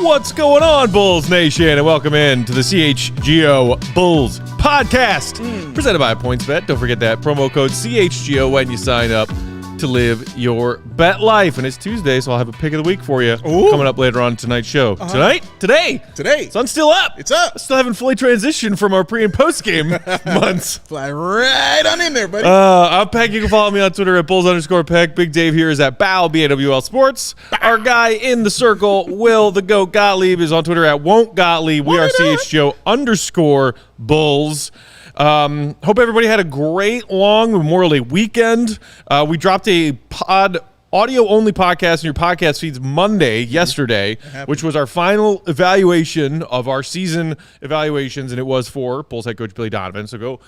What's going on, Bulls Nation? And welcome in to the CHGO Bulls podcast, presented by PointsBet. Don't forget that promo code CHGO when you sign up to live your bet life. And it's Tuesday, so I'll have a pick of the week for you coming up later on tonight's show. Today. Sun's still up. It's up. Still haven't fully transitioned from our pre and post game months. Fly right on in there, buddy. I'm Peck. You can follow me on Twitter at Bulls_Peck. Big Dave here is at BAW, BAWL Sports. Our guy in the circle, Will the Goat Gottlieb, is on Twitter at Won't Gottlieb. We are CHGO_Bulls. Hope everybody had a great long Memorial Day weekend. We dropped a audio-only podcast in your podcast feeds yesterday, which was our final evaluation of our season evaluations, and it was for Bulls head coach Billy Donovan. So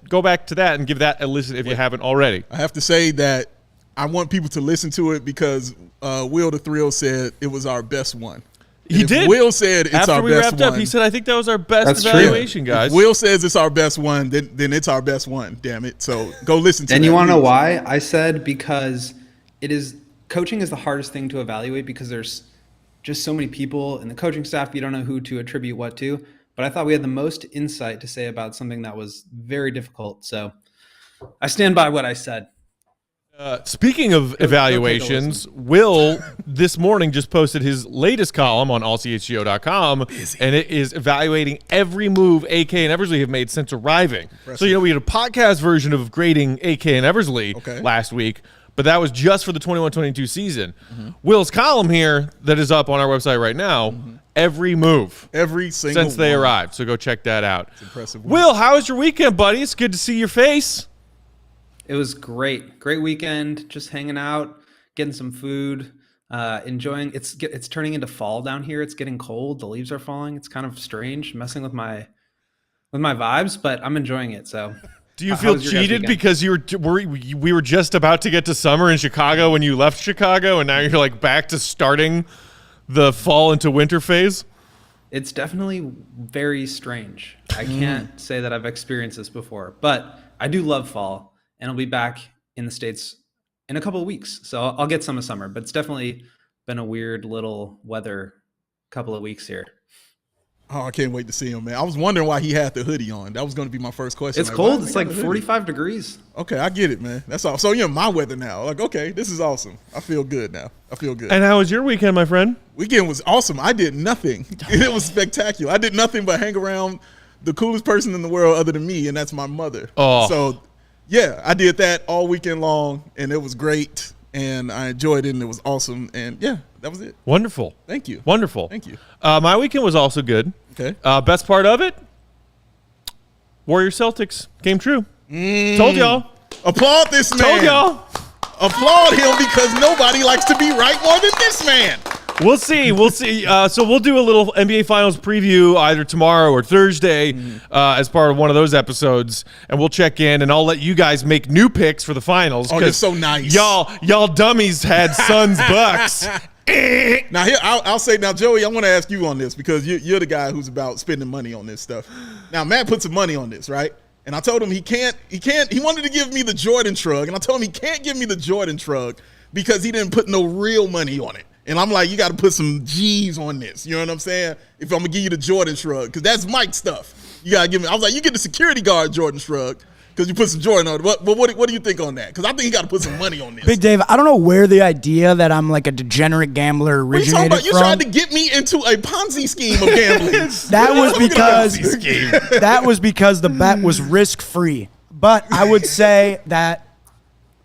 go back to that and give that a listen if you haven't already. I have to say that I want people to listen to it because Will the Thrill said it was our best one. He did. Will said it's after our we best wrapped one. up, he said, I think that was our best That's evaluation, true. guys. If Will says it's our best one, then it's our best one, damn it. So go listen to it. And you want to know why? I said because coaching is the hardest thing to evaluate because there's just so many people in the coaching staff, you don't know who to attribute what to. But I thought we had the most insight to say about something that was very difficult. So I stand by what I said. Speaking of evaluations, Will this morning just posted his latest column on allchgo.com, and it is evaluating every move AK and Eversley have made since arriving. Impressive. So, we had a podcast version of grading AK and Eversley last week, but that was just for the 21-22 season. Will's column here that is up on our website right now, every move. Every single since they one. arrived. So go check that out. It's impressive. Will, how was your weekend, buddy? It's good to see your face. It was great. Great weekend. Just hanging out, getting some food, enjoying. It's turning into fall down here. It's getting cold. The leaves are falling. It's kind of strange, messing with my vibes, but I'm enjoying it. So, do you feel cheated because we were just about to get to summer in Chicago when you left Chicago, and now you're like back to starting the fall into winter phase? It's definitely very strange. I can't say that I've experienced this before, but I do love fall. And I'll be back in the States in a couple of weeks. So I'll get some of summer, but it's definitely been a weird little weather couple of weeks here. Oh, I can't wait to see him, man. I was wondering why he had the hoodie on. That was going to be my first question. It's cold. It's like 45 degrees. Okay, I get it, man. That's all. So you're in my weather now. Like, okay, this is awesome. I feel good now. I feel good. And how was your weekend, my friend? Weekend was awesome. I did nothing. It was spectacular. I did nothing but hang around the coolest person in the world other than me, and that's my mother. Oh. So yeah, I did that all weekend long, and it was great, and I enjoyed it, and it was awesome, and yeah, that was it. Wonderful. Thank you. Wonderful. Thank you. My weekend was also good. Okay. Best part of it, Warriors Celtics came true. Told y'all. Applaud this man. Told y'all. Applaud him because nobody likes to be right more than this man. We'll see. So we'll do a little NBA Finals preview either tomorrow or Thursday as part of one of those episodes, and we'll check in, and I'll let you guys make new picks for the finals. Oh, that's so nice. Y'all dummies had Suns Bucks. Now here, I'll say now, Joey, I want to ask you on this because you're the guy who's about spending money on this stuff. Now Matt put some money on this, right? And I told him he wanted to give me the Jordan shrug, and I told him he can't give me the Jordan shrug because he didn't put no real money on it. And I'm like, you got to put some G's on this. You know what I'm saying? If I'm going to give you the Jordan shrug, because that's Mike stuff. You got to give me. I was like, you get the security guard Jordan shrug because you put some Jordan on it. What do you think on that? Because I think you got to put some money on this. Big Dave, I don't know where the idea that I'm like a degenerate gambler originated from. You tried to get me into a Ponzi scheme of gambling. That was because the bet was risk-free. But I would say that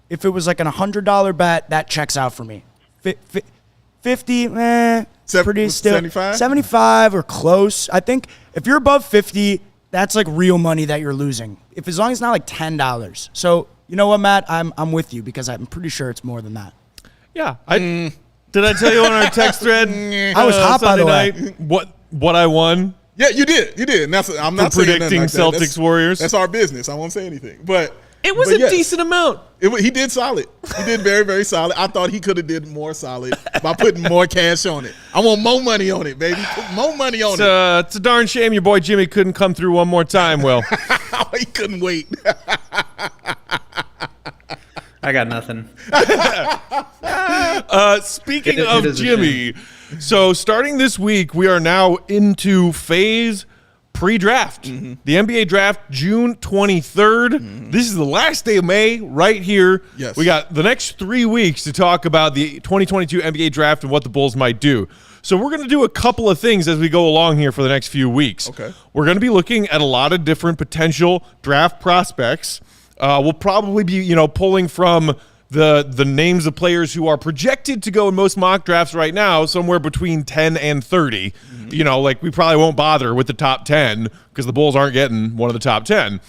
if it was like a $100 bet, that checks out for me. 50, pretty still. 75? 75 or close. I think if you're above 50, that's like real money that you're losing. As long as it's not like $10. So you know what, Matt? I'm with you because I'm pretty sure it's more than that. Yeah. Did I tell you on our text thread? I was hot, by the way. What I won? Yeah, you did. And I'm not saying predicting like Celtics Warriors. That's our business. I won't say anything, but. It was a decent amount. He did solid. He did very, very solid. I thought he could have did more solid by putting more cash on it. I want more money on it, baby. Put more money on it. It's a darn shame your boy Jimmy couldn't come through one more time, Will. He couldn't wait. I got nothing. Speaking of Jimmy, so starting this week, we are now into phase pre-draft. The NBA draft, June 23rd. This is the last day of May right here. Yes. We got the next 3 weeks to talk about the 2022 NBA draft and what the Bulls might do. So we're going to do a couple of things as we go along here for the next few weeks. Okay. We're going to be looking at a lot of different potential draft prospects. We'll probably be, pulling from the names of players who are projected to go in most mock drafts right now, somewhere between 10 and 30. We probably won't bother with the top 10 because the Bulls aren't getting one of the top 10.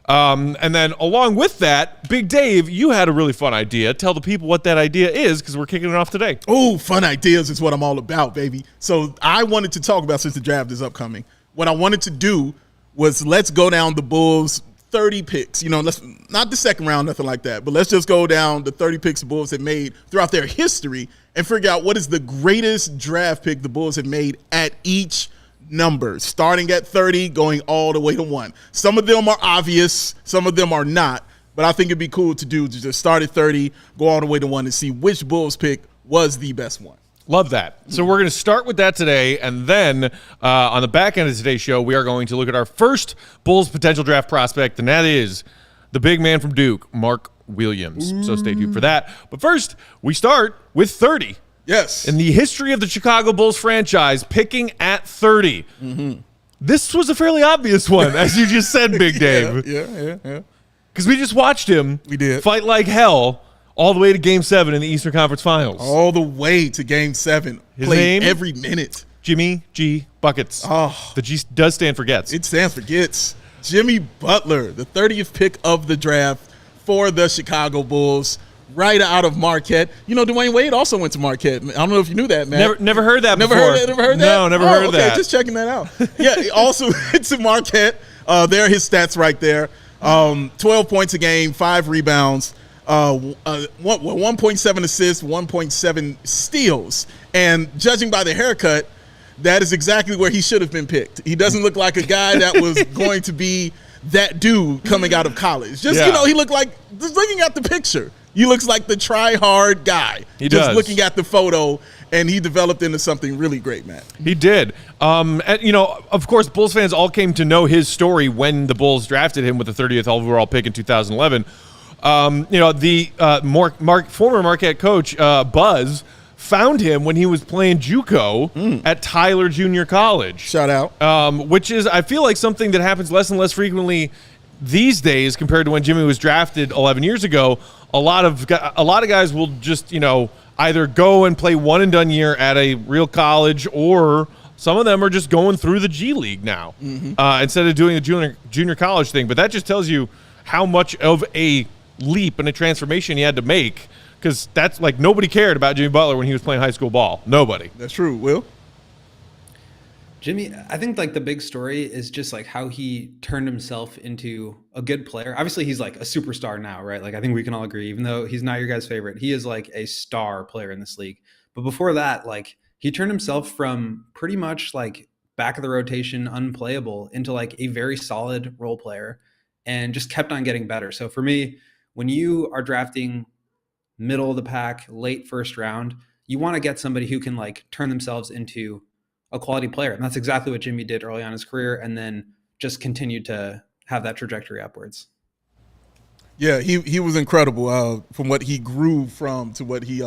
And then along with that, Big Dave, you had a really fun idea. Tell the people what that idea is because we're kicking it off today. Oh, fun ideas is what I'm all about, baby. So I wanted to talk about, since the draft is upcoming, what I wanted to do was let's go down the Bulls' 30 picks. Let's not the second round, nothing like that, but let's just go down the 30 picks the Bulls have made throughout their history and figure out what is the greatest draft pick the Bulls have made at each number, starting at 30, going all the way to 1. Some of them are obvious, some of them are not, but I think it'd be cool to just start at 30, go all the way to 1 and see which Bulls pick was the best one. Love that. So we're going to start with that today, and then on the back end of today's show, we are going to look at our first Bulls potential draft prospect, and that is the big man from Duke, Mark Williams. So stay tuned for that. But first, we start with 30. Yes. In the history of the Chicago Bulls franchise, picking at 30. This was a fairly obvious one, as you just said, Big Dave. Yeah. Because we just watched him fight like hell all the way to Game 7 in the Eastern Conference Finals. All the way to Game 7. His Played name? every minute. Jimmy G. Buckets. Oh. The G does stand for gets. It stands for gets. Jimmy Butler, the 30th pick of the draft for the Chicago Bulls, right out of Marquette. Dwayne Wade also went to Marquette. I don't know if you knew that, man. Never heard that Never before. Never heard that? No, never heard that. Just checking that out. Yeah, he also went to Marquette. There are his stats right there. 12 points a game, 5 rebounds, 1.7 assists, 1.7 steals. And judging by the haircut, that is exactly where he should have been picked. He doesn't look like a guy that was going to be that dude coming out of college. He looked like, just looking at the picture, he looks like the try-hard guy. He does. Just looking at the photo, and he developed into something really great, man. He did. And, of course, Bulls fans all came to know his story when the Bulls drafted him with the 30th overall pick in 2011. Former Marquette coach, Buzz, found him when he was playing JUCO at Tyler Junior College. Shout out. Which is, I feel like, something that happens less and less frequently these days compared to when Jimmy was drafted 11 years ago. A lot of guys will just, either go and play one and done year at a real college, or some of them are just going through the G League now instead of doing the junior college thing. But that just tells you how much of a leap and a transformation he had to make, because that's like nobody cared about Jimmy Butler when he was playing high school ball. Nobody. That's true. Will? Jimmy, I think the big story is just how he turned himself into a good player. Obviously, he's a superstar now, right? I think we can all agree, even though he's not your guys' favorite, he is a star player in this league. But before that, he turned himself from pretty much back of the rotation, unplayable, into a very solid role player, and just kept on getting better. So for me, when you are drafting middle of the pack, late first round, you want to get somebody who can turn themselves into a quality player. And that's exactly what Jimmy did early on in his career, and then just continued to have that trajectory upwards. Yeah, he was incredible from what he grew from to what he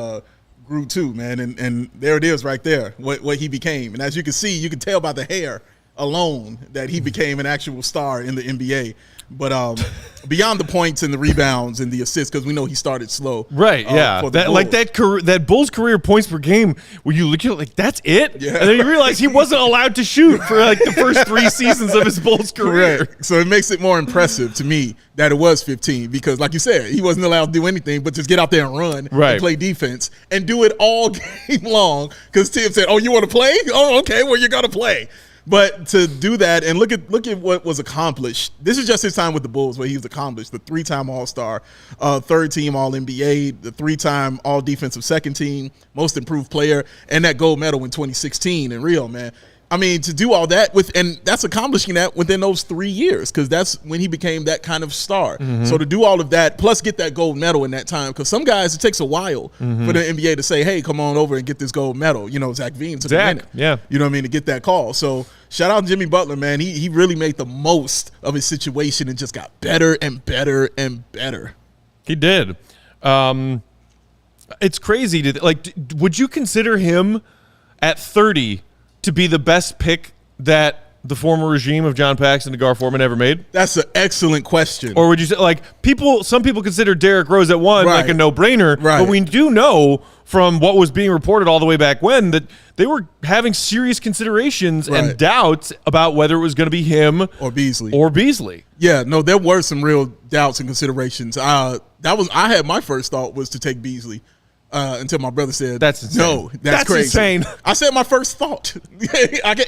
grew to, man. And there it is right there, what he became. And as you can see, you can tell by the hair alone that he became an actual star in the NBA. But beyond the points and the rebounds and the assists, because we know he started slow. Right, yeah. That Bulls career points per game, where you look at it that's it? Yeah. And then you realize he wasn't allowed to shoot for the first 3 seasons of his Bulls career. Correct. So it makes it more impressive to me that it was 15, because like you said, he wasn't allowed to do anything but just get out there and run and play defense and do it all game long, because Tim said, "Oh, you want to play? Oh, okay, well, you're going to play." But to do that, and look at what was accomplished. This is just his time with the Bulls, where he was accomplished. The 3-time All-Star, 3rd-team All-NBA, the 3-time All-Defensive Second Team, Most Improved Player, and that gold medal in 2016 in Rio, man. I mean, to do all that and that's accomplishing that within those 3 years, because that's when he became that kind of star. So to do all of that, plus get that gold medal in that time, because some guys, it takes a while for the NBA to say, hey, come on over and get this gold medal. You know, Zach Veen took a minute. Yeah. You know what I mean, to get that call. So shout out to Jimmy Butler, man. He really made the most of his situation and just got better and better and better. He did. It's crazy would you consider him at 30 to be the best pick that the former regime of John Paxson and Gar Forman ever made? That's an excellent question. Or would you say, some people consider Derrick Rose at 1 like a no-brainer, but we do know from what was being reported all the way back when that they were having serious considerations and doubts about whether it was going to be him or Beasley. Yeah, no, there were some real doubts and considerations. I had my first thought was to take Beasley. Until my brother said, "That's insane. No, that's crazy." Insane. I said my first thought.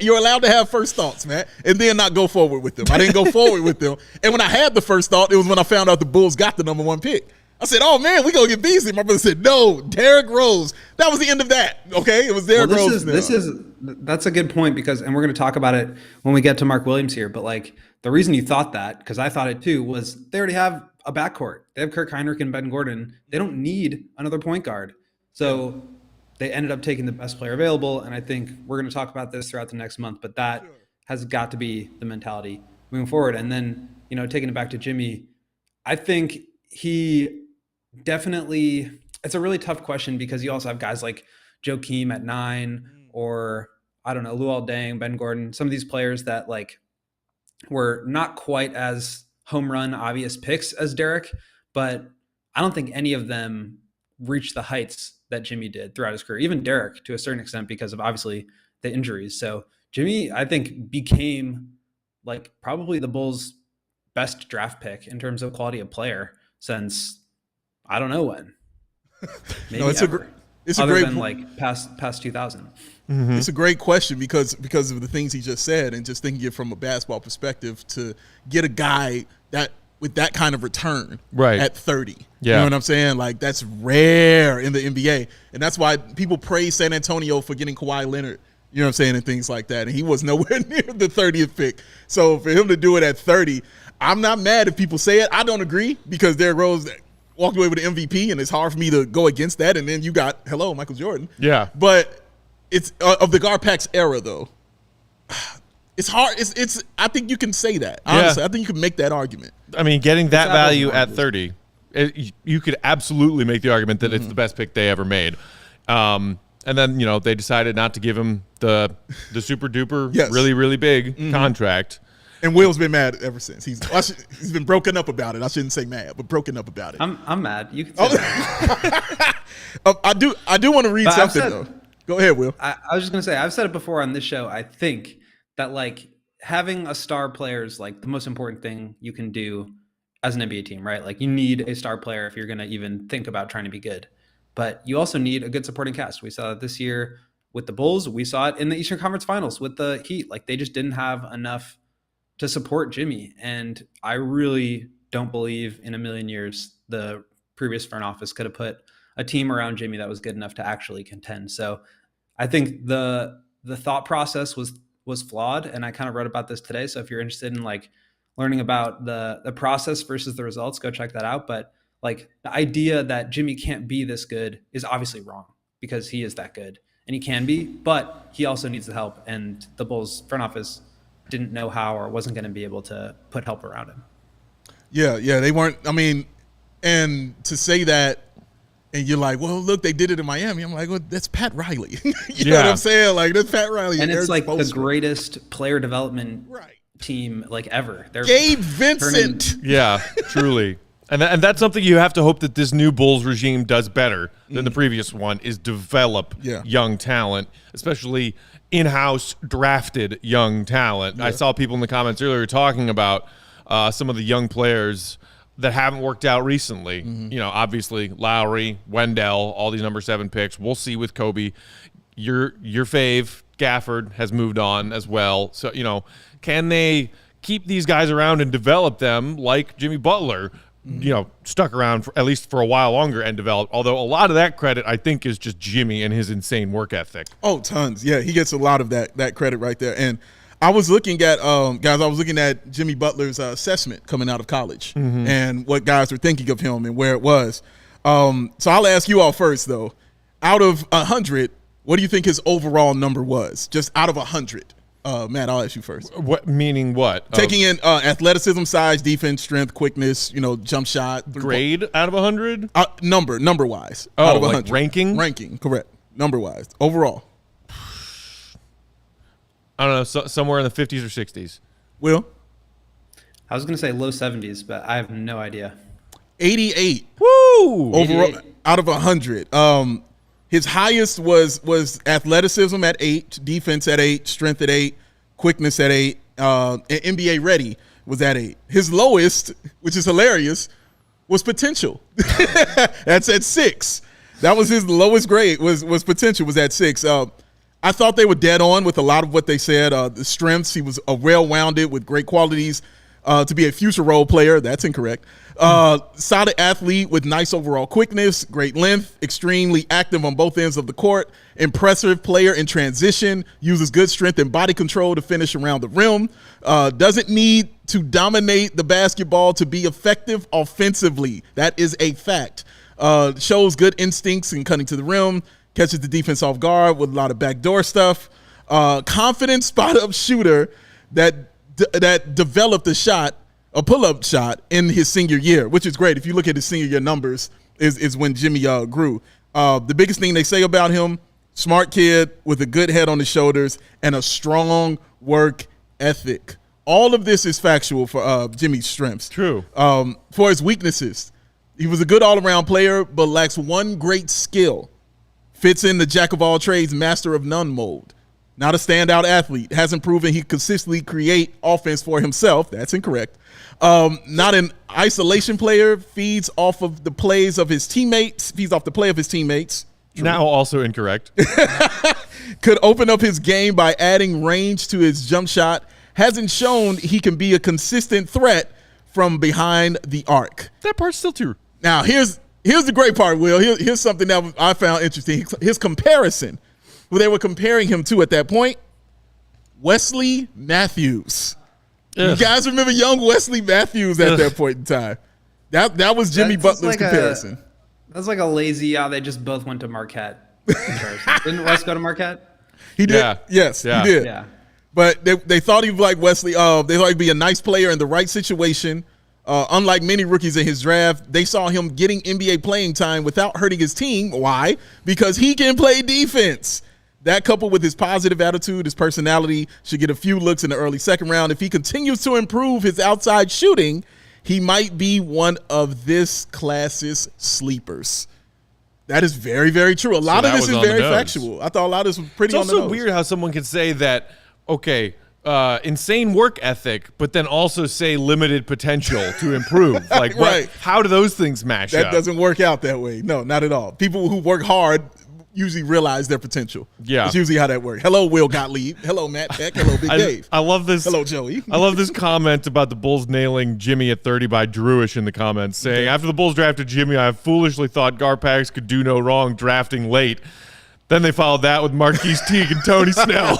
You're allowed to have first thoughts, man, and then not go forward with them. I didn't go forward with them, and when I had the first thought, it was when I found out the Bulls got the number 1 pick. I said, "Oh man, we gonna get Beasley." My brother said, "No, Derrick Rose." That was the end of that. Okay, it was Derrick Rose. That's a good point, because, and we're going to talk about it when we get to Mark Williams here. But the reason you thought that, because I thought it too, was they already have a backcourt. They have Kirk Hinrich and Ben Gordon. They don't need another point guard. So they ended up taking the best player available. And I think we're going to talk about this throughout the next month, but that has got to be the mentality moving forward. And then, taking it back to Jimmy, I think he definitely, it's a really tough question, because you also have guys like Joakim at 9, or I don't know, Luol Deng, Ben Gordon, some of these players that were not quite as home run obvious picks as Derrick, but I don't think any of them reached the heights that Jimmy did throughout his career, even Derrick to a certain extent, because of obviously the injuries. So Jimmy, I think, became probably the Bulls' best draft pick in terms of quality of player since I don't know when. Maybe no, it's ever. It's other a great than past 2000. It's a great question because of the things he just said, and just thinking it from a basketball perspective, to get a guy that with that kind of return at 30. Yeah. You know what I'm saying? That's rare in the NBA. And that's why people praise San Antonio for getting Kawhi Leonard, you know what I'm saying, and things like that. And he was nowhere near the 30th pick. So for him to do it at 30, I'm not mad if people say it. I don't agree, because Derrick Rose walked away with an MVP, and it's hard for me to go against that. And then you got, Michael Jordan. Yeah. But it's of the Garpax era, though. It's hard. It's. I think you can say that. Honestly, I think you can make that argument. I mean, getting that value at 30, you could absolutely make the argument that it's the best pick they ever made. And then they decided not to give him the super duper really, really big contract. And Will's been mad ever since. He's been broken up about it. I shouldn't say mad, but broken up about it. I'm mad. You can say that. I do want to read something though. Go ahead, Will. I was just gonna say, I've said it before on this show. I think that having a star player is the most important thing you can do as an NBA team, right? You need a star player if you're gonna even think about trying to be good. But you also need a good supporting cast. We saw that this year with the Bulls. We saw it in the Eastern Conference Finals with the Heat. They just didn't have enough to support Jimmy. And I really don't believe in a million years the previous front office could have put a team around Jimmy that was good enough to actually contend. So I think the thought process was flawed, and I kind of wrote about this today. So if you're interested in learning about the process versus the results, go check that out. But the idea that Jimmy can't be this good is obviously wrong, because he is that good and he can be, but he also needs the help. And the Bulls front office didn't know how, or wasn't going to be able to put help around him. Yeah, they weren't. I mean, and to say that, and you're like, well, look, they did it in Miami. I'm like, well, that's Pat Riley. You know what I'm saying? That's Pat Riley. And it's the greatest player development team ever. They're Gabe Vincent. Yeah, truly. And that's something you have to hope that this new Bulls regime does better than the previous one, is develop young talent, especially in-house drafted young talent. I saw people in the comments earlier talking about some of the young players that haven't worked out recently. Obviously Lowry, Wendell, all these number 7 picks. We'll see with Kobe. Your fave, Gafford, has moved on as well. So, can they keep these guys around and develop them like Jimmy Butler? stuck around for, at least for a while longer and developed. Although a lot of that credit, I think, is just Jimmy and his insane work ethic. Oh, tons. Yeah, he gets a lot of that credit right there. And I was looking at guys. I was looking at Jimmy Butler's assessment coming out of college and what guys were thinking of him and where it was. So I'll ask you all first, though. Out of 100, what do you think his overall number was? Just out of 100. Matt, I'll ask you first. What meaning? What taking in athleticism, size, defense, strength, quickness, jump shot, grade out of 100? Number wise. Oh, out of 100. Like ranking, correct. Number wise, overall. I don't know, somewhere in the 50s or 60s. Will? I was going to say low 70s, but I have no idea. 88. Woo! Overall, 88. out of 100. His highest was athleticism at 8, defense at 8, strength at 8, quickness at 8, and NBA ready was at 8. His lowest, which is hilarious, was potential. That's at 6. That was his lowest grade. Was potential was at 6. I thought they were dead on with a lot of what they said. The strengths, he was well-rounded with great qualities to be a future role player. That's incorrect. Solid athlete with nice overall quickness, great length, extremely active on both ends of the court, impressive player in transition, uses good strength and body control to finish around the rim, doesn't need to dominate the basketball to be effective offensively. That is a fact. Shows good instincts in cutting to the rim, catches the defense off guard with a lot of backdoor stuff. Confident spot-up shooter that developed a pull-up shot in his senior year, which is great. If you look at his senior year numbers, is when Jimmy grew. The biggest thing they say about him, smart kid with a good head on his shoulders and a strong work ethic. All of this is factual for Jimmy's strengths. True. For his weaknesses, he was a good all-around player, but lacks one great skill. Fits in the jack-of-all-trades, master-of-none mold. Not a standout athlete. Hasn't proven he consistently create offense for himself. That's incorrect. Not an isolation player. Feeds off the play of his teammates. True. Now also incorrect. Could open up his game by adding range to his jump shot. Hasn't shown he can be a consistent threat from behind the arc. That part's still true. Now, here's the great part, Will. Here's something that I found interesting. His comparison, who they were comparing him to at that point, Wesley Matthews. Ugh. You guys remember young Wesley Matthews at that point in time? That was Jimmy Butler's comparison. That's like a lazy, they just both went to Marquette comparison. Didn't Wes go to Marquette? He did. Yeah. Yes, yeah. He did. Yeah. But they thought he was like Wesley. They thought he'd be a nice player in the right situation. Unlike many rookies in his draft, they saw him getting NBA playing time without hurting his team. Why? Because he can play defense. That, coupled with his positive attitude, his personality, should get a few looks in the early second round. If he continues to improve his outside shooting, he might be one of this class's sleepers. That is very, very true. A lot of this is very factual. I thought a lot of this was pretty on the nose. It's also weird how someone can say that, okay, insane work ethic, but then also say limited potential to improve. Like, right. How do those things match up? That doesn't work out that way. No, not at all. People who work hard usually realize their potential. Yeah. That's usually how that works. Hello, Will Gottlieb. Hello, Matt Peck. Hello, Big Dave. I love this. Hello, Joey. I love this comment about the Bulls nailing Jimmy at 30 by Drewish in the comments, saying, after the Bulls drafted Jimmy, I foolishly thought Garpax could do no wrong drafting late. Then they followed that with Marquise Teague and Tony Snell.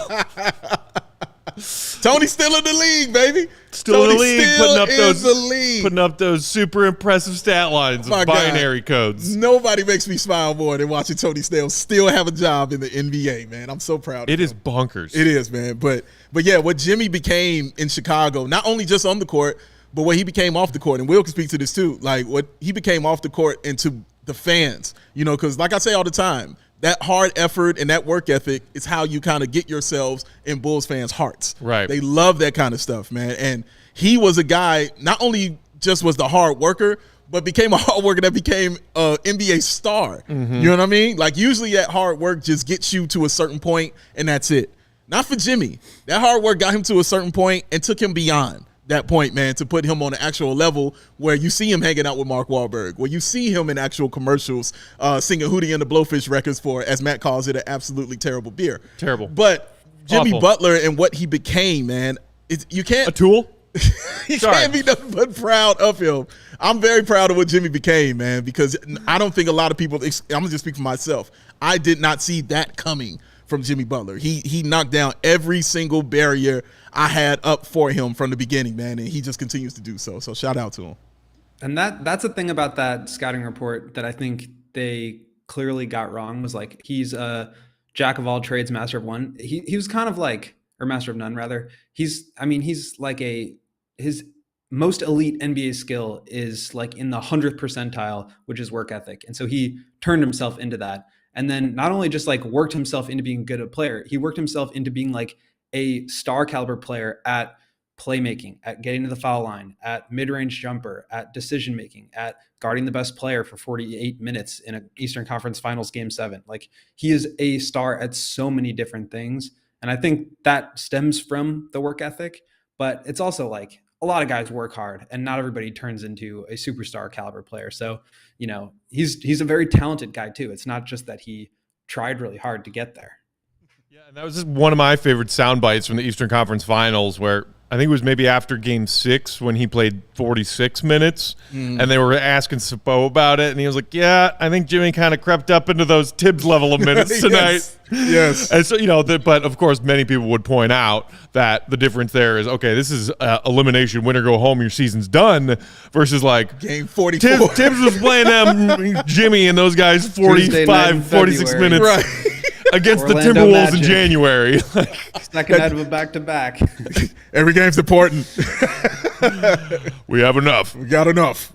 Tony's still in the league, baby. Still in the league, putting up those super impressive stat lines of binary codes. Nobody makes me smile more than watching Tony Snell still have a job in the NBA, man. I'm so proud of him. It is bonkers. It is, man. But yeah, what Jimmy became in Chicago, not only just on the court, but what he became off the court, and Will can speak to this too, like what he became off the court and to the fans, because like I say all the time, that hard effort and that work ethic is how you kind of get yourselves in Bulls fans' hearts. Right. They love that kind of stuff, man. And he was a guy, not only just was the hard worker, but became a hard worker that became an NBA star. Mm-hmm. You know what I mean? Like, usually that hard work just gets you to a certain point, and that's it. Not for Jimmy. That hard work got him to a certain point and took him beyond that point, man, to put him on an actual level where you see him hanging out with Mark Wahlberg, where you see him in actual commercials singing Hootie and the Blowfish records for, as Matt calls it, an absolutely terrible beer. Terrible. But Jimmy Awful. Butler and what he became, man, you can't. A tool? He can't be nothing but proud of him. I'm very proud of what Jimmy became, man, because I don't think a lot of people, I'm going to just speak for myself, I did not see that coming from Jimmy Butler. He knocked down every single barrier I had up for him from the beginning, man, and he just continues to do so. So shout out to him. And that's the thing about that scouting report that I think they clearly got wrong, was like, he's a jack of all trades, master of one. He was kind of like, or master of none rather. He's like his most elite NBA skill is like in the 100th percentile, which is work ethic. And so he turned himself into that. And then not only just like worked himself into being good at player, he worked himself into being like a star caliber player at playmaking, at getting to the foul line, at mid-range jumper, at decision making, at guarding the best player for 48 minutes in an Eastern Conference Finals Game 7. Like, he is a star at so many different things. And I think that stems from the work ethic, but it's also like a lot of guys work hard and not everybody turns into a superstar caliber player. So, you know, he's a very talented guy too. It's not just that he tried really hard to get there. Yeah, and that was just one of my favorite sound bites from the Eastern Conference Finals, where I think it was maybe after Game 6 when he played 46 minutes, and they were asking Spo about it, and he was like, yeah, I think Jimmy kind of crept up into those Tibbs level of minutes tonight. Yes. And so, you know, but of course, many people would point out that the difference there is, okay, this is elimination, win or go home, your season's done, versus like Game 44. Tibbs was playing them, Jimmy and those guys 45, 46 minutes. Right. Against Orlando the Timberwolves Magic. in January. Second out of a back-to-back. Every game's important. We have enough. We've got enough.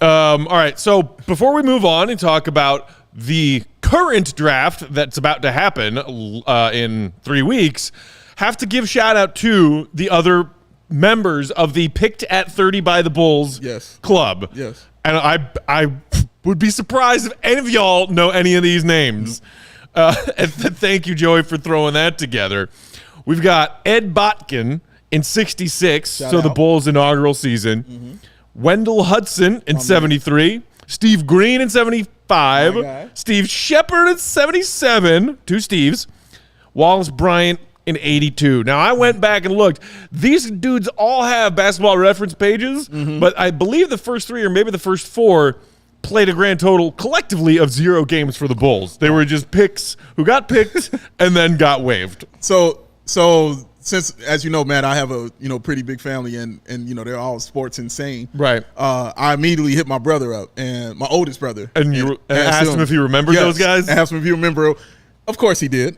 All right, so before we move on and talk about the current draft that's about to happen in 3 weeks, have to give shout out to the other members of the Picked at 30 by the Bulls club. Yes. And I would be surprised if any of y'all know any of these names. And thank you, Joey, for throwing that together. We've got Ed Botkin in 66, Shout so the out. Bulls' inaugural season. Wendell Hudson in 73. Steve Green in My 75. guy. Steve Shepard in 77. Two Steves. Wallace Bryant in 82. Now, I went back and looked. These dudes all have basketball reference pages, but I believe the first 3 or maybe the first 4 played a grand total collectively of 0 games for the Bulls. They were just picks who got picked and then got waived. So since, as you know, Matt, I have a pretty big family, and they're all sports insane. Right. I immediately hit my brother up, and my oldest brother, And you asked him if he remembered those guys? Asked him if he remember. Of course he did.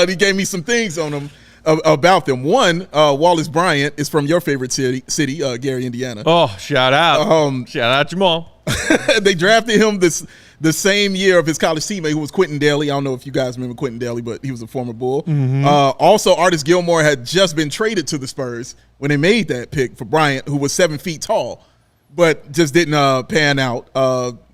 He gave me some things on them about them. One, Wallace Bryant is from your favorite city, Gary, Indiana. Oh, shout out. Shout out Jamal. They drafted him the same year of his college teammate, who was Quentin Daly. I don't know if you guys remember Quentin Daly, but he was a former Bull. Also, Artis Gilmore had just been traded to the Spurs when they made that pick for Bryant, who was 7 feet tall, but just didn't pan out.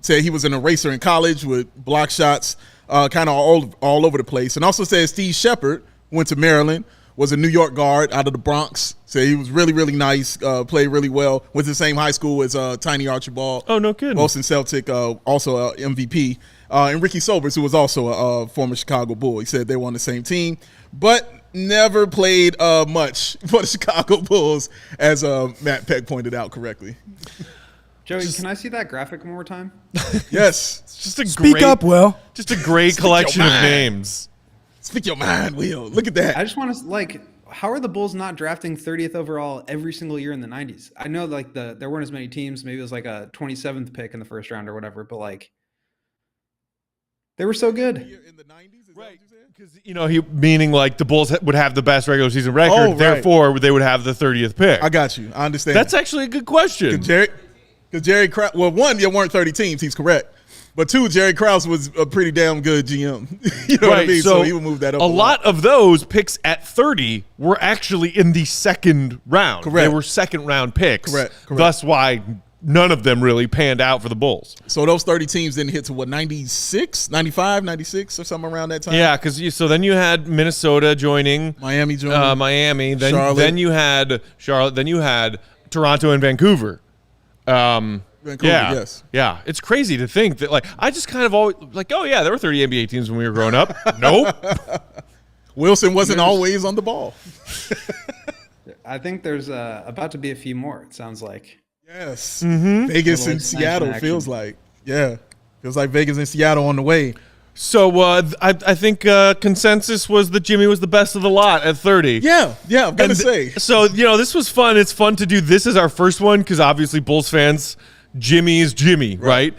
Said he was an eraser in college with block shots, kind of all over the place. And also said Steve Shepard went to Maryland, was a New York guard out of the Bronx. So he was really, really nice, played really well. Went to the same high school as Tiny Archibald. Oh, no kidding. Boston Celtic, also MVP. And Ricky Sobers, who was also a former Chicago Bull. He said they were on the same team, but never played much for the Chicago Bulls, as Matt Peck pointed out correctly. Joey, can I see that graphic one more time? Yes. It's just a Speak great, up, Will. just a great collection of names. Speak your mind, Will. Look at that. I just want to, how are the Bulls not drafting 30th overall every single year in the 90s? I know there weren't as many teams. Maybe it was like a 27th pick in the first round or whatever, but they were so good. In the 90s, is that what you said? Because meaning like the Bulls would have the best regular season record, Oh, right. therefore they would have the 30th pick. I got you. I understand. That's actually a good question. Because Jerry Krause, well, one, there weren't 30 teams. He's correct. But two, Jerry Krause was a pretty damn good GM. You know what I mean? So he would move that up. A lot of those picks at 30 were actually in the second round. Correct. They were second round picks. Correct. Thus why none of them really panned out for the Bulls. So those 30 teams didn't hit to what, 96, 95, 96 or something around that time? Yeah, because so then you had Minnesota joining. Miami joining. Miami. Charlotte. Then you had Charlotte. Then you had Toronto and Vancouver. Vancouver, yes. Yeah. It's crazy to think that, I just kind of always, oh, yeah, there were 30 NBA teams when we were growing up. Nope. Wilson wasn't always on the ball. I think there's about to be a few more, it sounds like. Yes. Vegas and Seattle feels like. Yeah. Feels like Vegas and Seattle on the way. So I think consensus was that Jimmy was the best of the lot at 30. Yeah, I'm going to say. So, this was fun. It's fun to do this as our first one because obviously Bulls fans, Jimmy is Jimmy, right?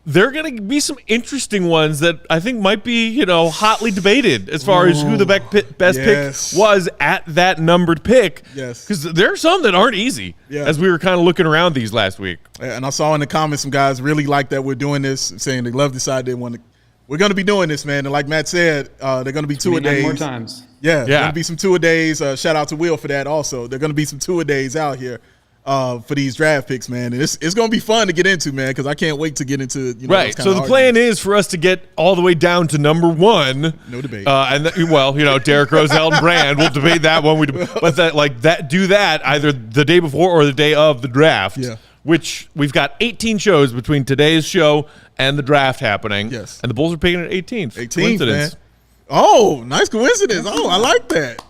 There are going to be some interesting ones that I think might be, hotly debated as far as who the best pick was at that numbered pick. Yes. Because there are some that aren't easy as we were kind of looking around these last week. And I saw in the comments some guys really like that we're doing this, saying they love this idea. We're going to be doing this, man. And like Matt said, they're going to be two-a-days. More times. Yeah, there's going to be some two-a-days. Shout out to Will for that also. They're going to be some two-a-days out here. For these draft picks, man. And it's going to be fun to get into, man, because I can't wait to get into, right. So the plan is for us to get all the way down to number one. No debate. Derek Rose, Elton Brand. We'll debate that one. Do that either the day before or the day of the draft. Yeah. Which we've got 18 shows between today's show and the draft happening. Yes. And the Bulls are picking at 18th. 18th, coincidence. man. Oh, nice coincidence. Oh, I like that.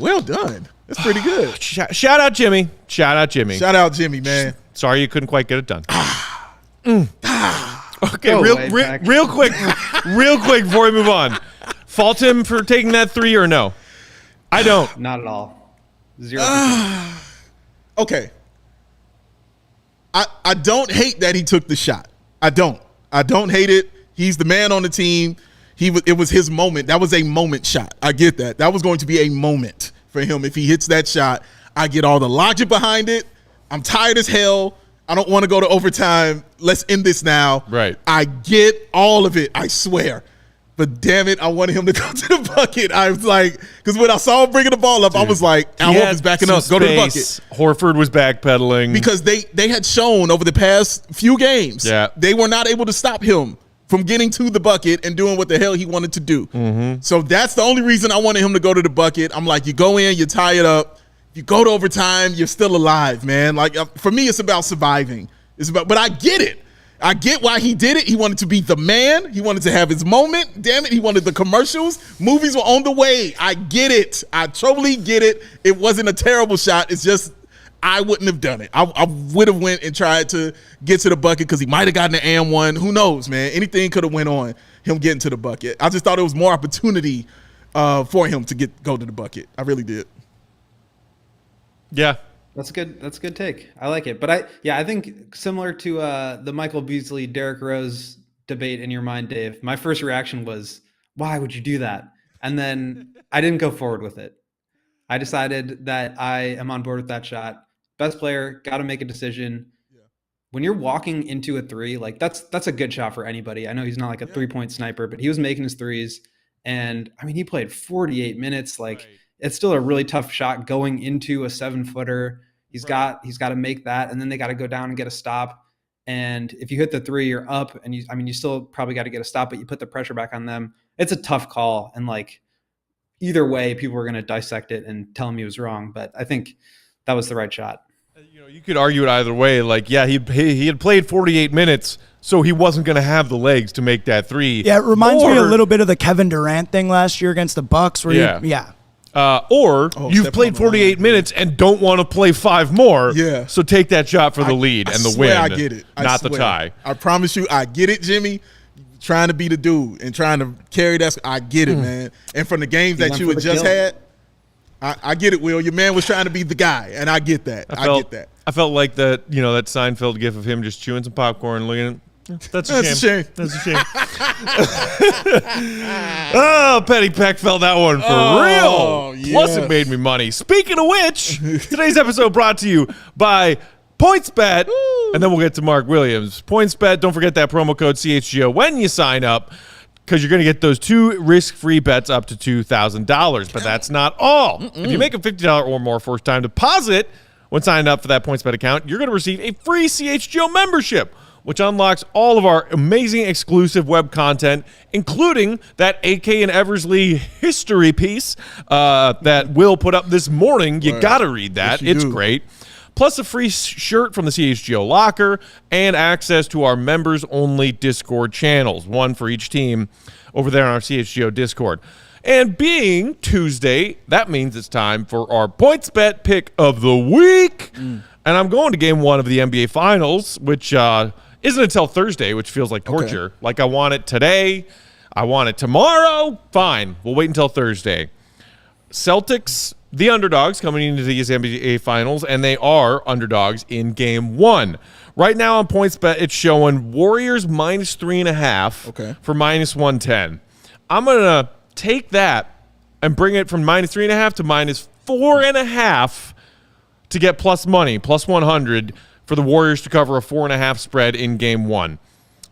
Well done. That's pretty good. Shout out Jimmy. Shout out Jimmy, man. Sorry you couldn't quite get it done. Okay, real quick before we move on. Fault him for taking that 3 or no? I don't. Not at all. 0%. Okay. I don't hate that he took the shot. I don't hate it. He's the man on the team. It was his moment. That was a moment shot. I get that. That was going to be a moment for him. If he hits that shot, I get all the logic behind it. I'm tired as hell. I don't want to go to overtime. Let's end this now. Right. I get all of it, I swear. But damn it, I wanted him to go to the bucket. I was like, because when I saw him bringing the ball up, I was like, Al Horford's backing up. Go to the bucket. Horford was backpedaling. Because they had shown over the past few games, they were not able to stop him from getting to the bucket and doing what the hell he wanted to do. So that's the only reason I wanted him to go to the bucket. I'm like, you go in, you tie it up. You go to overtime, you're still alive, man. Like, for me, it's about surviving. But I get it. I get why he did it. He wanted to be the man. He wanted to have his moment. Damn it, he wanted the commercials. Movies were on the way. I get it. I totally get it. It wasn't a terrible shot. It's just I wouldn't have done it. I would have went and tried to get to the bucket because he might have gotten an and one. Who knows, man? Anything could have went on him getting to the bucket. I just thought it was more opportunity for him to go to the bucket. I really did. Yeah. That's a good take. I like it. But I think similar to the Michael Beasley, Derrick Rose debate in your mind, Dave, my first reaction was, why would you do that? And then I didn't go forward with it. I decided that I am on board with that shot. Best player, got to make a decision. Yeah. When you're walking into a three, like that's a good shot for anybody. I know he's not like a 3-point sniper, but he was making his threes. And I mean, he played 48 minutes. Like, it's still a really tough shot going into a 7-footer. He's got to make that, and then they got to go down and get a stop. And if you hit the 3, you're up, and you still probably got to get a stop, but you put the pressure back on them. It's a tough call, and like either way, people were going to dissect it and tell him he was wrong. But I think that was the right shot. You could argue it either way. Like, yeah, he had played 48 minutes, so he wasn't going to have the legs to make that 3. Yeah, it reminds me a little bit of the Kevin Durant thing last year against the Bucks, where you've played 48 minutes and don't want to play 5 more. Yeah. So take that shot for the lead and the win. I get it. Not the tie. I promise you, I get it, Jimmy. Trying to be the dude and trying to carry that. I get it, man. And from the games that you had just had, I get it, Will. Your man was trying to be the guy, and I get that. I get that. I felt like that Seinfeld gif of him just chewing some popcorn, looking at it. That's a shame. That's a shame. Oh, Petty Peck felt that one for real. Yes. Plus, it made me money. Speaking of which, today's episode brought to you by PointsBet. And then we'll get to Mark Williams. PointsBet, don't forget that promo code CHGO when you sign up, because you're going to get those 2 risk-free bets up to $2,000. But that's not all. If you make a $50 or more first-time deposit when signing up for that PointsBet account, you're going to receive a free CHGO membership, which unlocks all of our amazing exclusive web content, including that AK and Eversley history piece that Will put up this morning. You got to read that. It's great. Plus a free shirt from the CHGO locker and access to our members-only Discord channels, one for each team over there on our CHGO Discord. And being Tuesday, that means it's time for our PointsBet pick of the week. And I'm going to game 1 of the NBA Finals, which isn't until Thursday, which feels like torture. Okay. Like I want it today. I want it tomorrow. Fine. We'll wait until Thursday. Celtics, the underdogs coming into these NBA Finals, and they are underdogs in game 1. Right now on PointsBet, it's showing Warriors minus 3.5 for minus 110. I'm going to take that and bring it from minus 3.5 to minus 4.5 to get plus money, plus 100 for the Warriors to cover a 4.5 spread in game 1.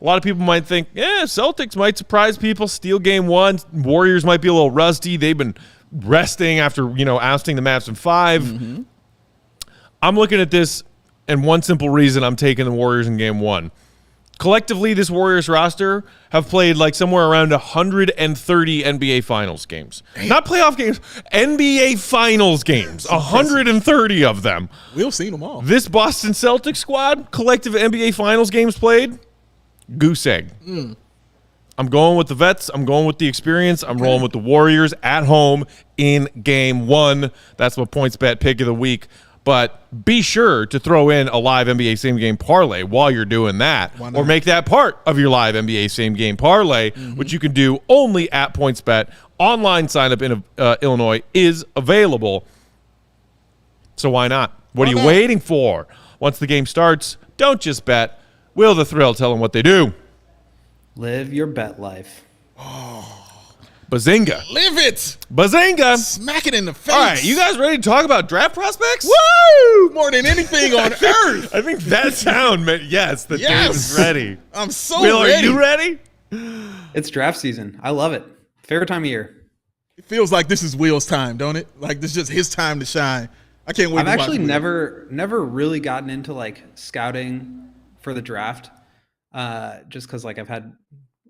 A lot of people might think, Celtics might surprise people, steal game 1. Warriors might be a little rusty. They've been resting after, ousting the Mavs in 5. I'm looking at this, and one simple reason I'm taking the Warriors in game 1. Collectively, this Warriors roster have played like somewhere around 130 NBA Finals games. Damn. Not playoff games, NBA Finals games. 130 of them. We've seen them all. This Boston Celtics squad, collective NBA Finals games played, goose egg. I'm going with the vets. I'm going with the experience. I'm rolling with the Warriors at home in game 1. That's my PointsBet pick of the week. But be sure to throw in a live NBA same-game parlay while you're doing that. Or make that part of your live NBA same-game parlay, which you can do only at PointsBet. Online sign-up in Illinois is available. So why not? What are you waiting for? Once the game starts, don't just bet. Will the Thrill tell them what they do? Live your bet life. Bazinga. Live it. Bazinga. Smack it in the face. All right, you guys ready to talk about draft prospects? Woo! More than anything on earth. I think that sound meant yes, the team is ready. I'm so Will, ready. are you ready? It's draft season. I love it. Favorite time of year. It feels like this is Will's time, don't it? Like this is just his time to shine. I can't wait. I've actually never really gotten into like scouting for the draft, just because like I've had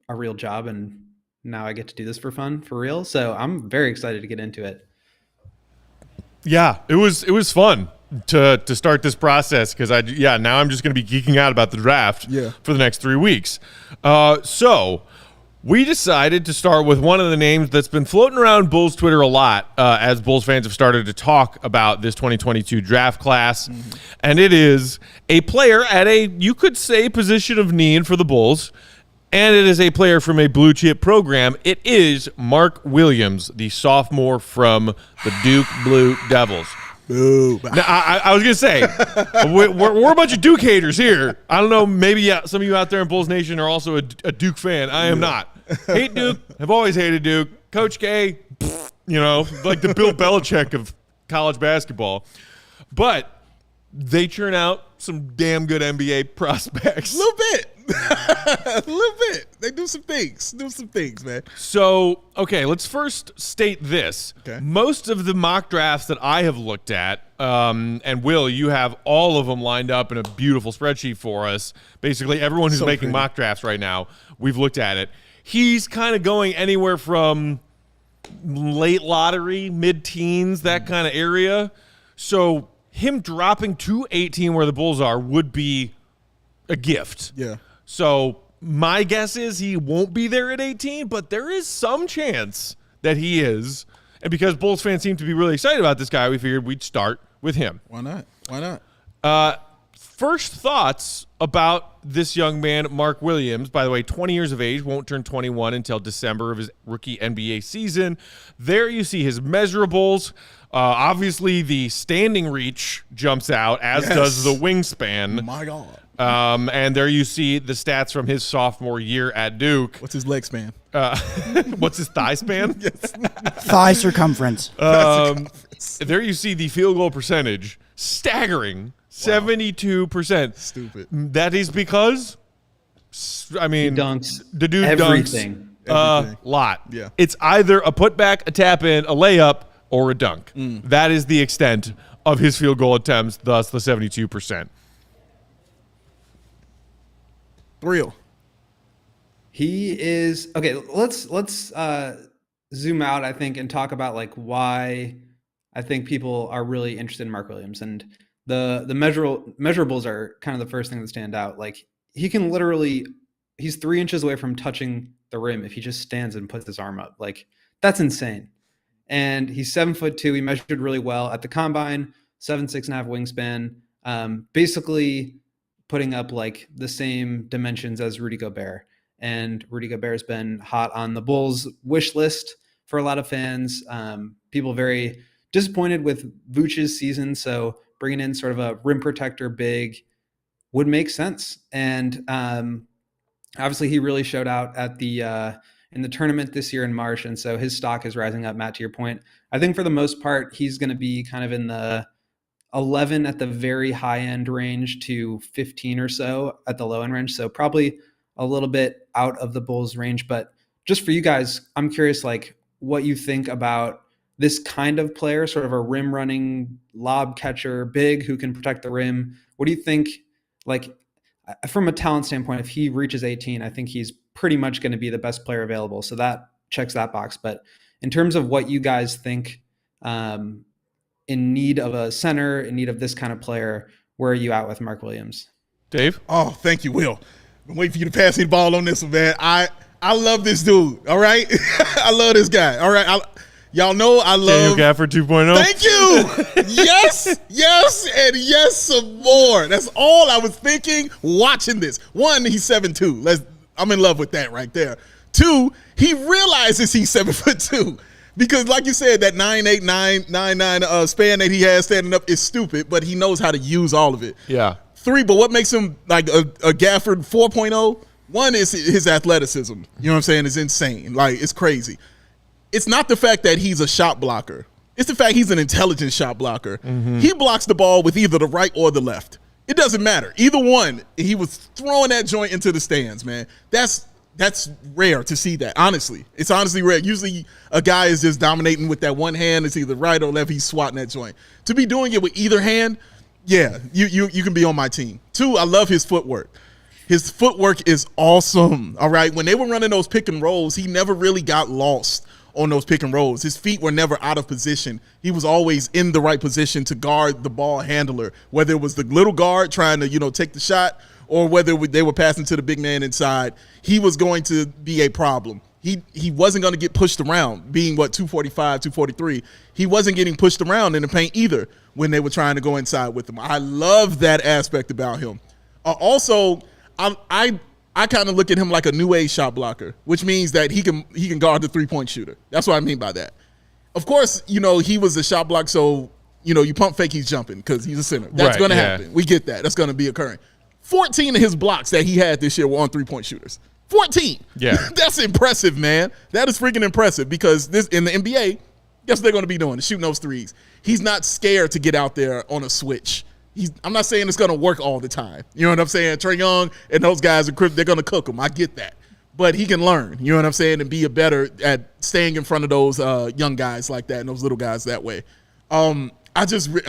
a real job and now I get to do this for fun, for real. So I'm very excited to get into it. Yeah, it was fun to start this process because now I'm just going to be geeking out about the draft for the next 3 weeks. So we decided to start with one of the names that's been floating around Bulls Twitter a lot as Bulls fans have started to talk about this 2022 draft class. And it is a player at you could say, position of need for the Bulls. And it is a player from a blue chip program. It is Mark Williams, the sophomore from the Duke Blue Devils. Boo. Now, I was going to say, we're a bunch of Duke haters here. I don't know, maybe some of you out there in Bulls Nation are also a Duke fan. I am not. Hate Duke. Have always hated Duke. Coach K, like the Bill Belichick of college basketball. But they churn out some damn good NBA prospects. A little bit. A little bit. They do some things. Man. So, okay, let's first state this. Okay. Most of the mock drafts that I have looked at, and Will, you have all of them lined up in a beautiful spreadsheet for us. Basically, everyone who's making mock drafts right now, we've looked at it. He's kind of going anywhere from late lottery, mid-teens, that kind of area. So him dropping to 18 where the Bulls are would be a gift. Yeah. So my guess is he won't be there at 18, but there is some chance that he is. And because Bulls fans seem to be really excited about this guy, we figured we'd start with him. Why not? First thoughts about this young man, Mark Williams. By the way, 20 years of age, won't turn 21 until December of his rookie NBA season. There you see his measurables. Obviously, the standing reach jumps out, as does the wingspan. My God. And there you see the stats from his sophomore year at Duke. What's his leg span? What's his thigh span? Thigh circumference. There you see the field goal percentage. Staggering. 72%. Stupid. That is because, He dunks the dude everything. dunks a lot. Yeah. It's either a putback, a tap in, a layup, or a dunk. That is the extent of his field goal attempts, thus the 72%. Real. He is okay. Let's zoom out, I think, and talk about like why I think people are really interested in Mark Williams. And the measurables are kind of the first thing that stand out. Like he can literally, he's 3 inches away from touching the rim if he just stands and puts his arm up. Like That's insane. And he's 7'2". He measured really well at the combine, 6.5 wingspan, basically putting up like the same dimensions as Rudy Gobert. And Rudy Gobert has been hot on the Bulls wish list for a lot of fans. People very disappointed with Vooch's season. So bringing in sort of a rim protector big would make sense. And obviously he really showed out at in the tournament this year in March. And so his stock is rising up. Matt, to your point, I think for the most part, he's going to be kind of in the 11 at the very high end range to 15 or so at the low end range. So probably a little bit out of the Bulls range. But just for you guys, I'm curious, like what you think about this kind of player, sort of a rim running lob catcher, big, who can protect the rim. What do you think, like from a talent standpoint, if he reaches 18, I think he's pretty much going to be the best player available. So that checks that box. But in terms of what you guys think, in need of a center, in need of this kind of player, where are you at with Mark Williams? Dave? Oh, thank you, Will. I'm waiting for you to pass me the ball on this one, man. I love this dude, all right? I love this guy, all right? Y'all know I love Daniel Gafford 2.0. Thank you. Yes, and yes, some more. That's all I was thinking watching this. One, he's 7'2". I'm in love with that right there. Two, he realizes he's 7'2". Because like you said, that 9'8", 9'9" span that he has standing up is stupid, but he knows how to use all of it. Yeah. Three, but what makes him like a Gafford 4.0? One is his athleticism. You know what I'm saying? It's insane. Like, it's crazy. It's not the fact that he's a shot blocker. It's the fact he's an intelligent shot blocker. Mm-hmm. He blocks the ball with either the right or the left. It doesn't matter. Either one, he was throwing that joint into the stands, man. That's rare to see that, honestly. It's honestly rare. Usually a guy is just dominating with that one hand. It's either right or left. He's swatting that joint. To be doing it with either hand, yeah, you can be on my team. Two, I love his footwork. His footwork is awesome, all right? When they were running those pick and rolls, he never really got lost on those pick and rolls. His feet were never out of position. He was always in the right position to guard the ball handler, whether it was the little guard trying to, take the shot, or whether they were passing to the big man inside. He was going to be a problem. He wasn't going to get pushed around, being 245, 243. He wasn't getting pushed around in the paint either when they were trying to go inside with him. I love that aspect about him. Also, I kind of look at him like a new age shot blocker, which means that he can guard the 3-point shooter. That's what I mean by that. Of course, he was a shot block, so you pump fake, he's jumping because he's a center. That's going to happen. We get that. That's going to be occurring. 14 of his blocks that he had this year were on 3-point shooters. 14. Yeah. That's impressive, man. That is freaking impressive because this in the NBA, guess what they're going to be doing? Shooting those threes. He's not scared to get out there on a switch. I'm not saying it's going to work all the time. You know what I'm saying? Trae Young and those guys, they're going to cook him. I get that. But he can learn, you know what I'm saying, and be better at staying in front of those young guys like that and those little guys that way. I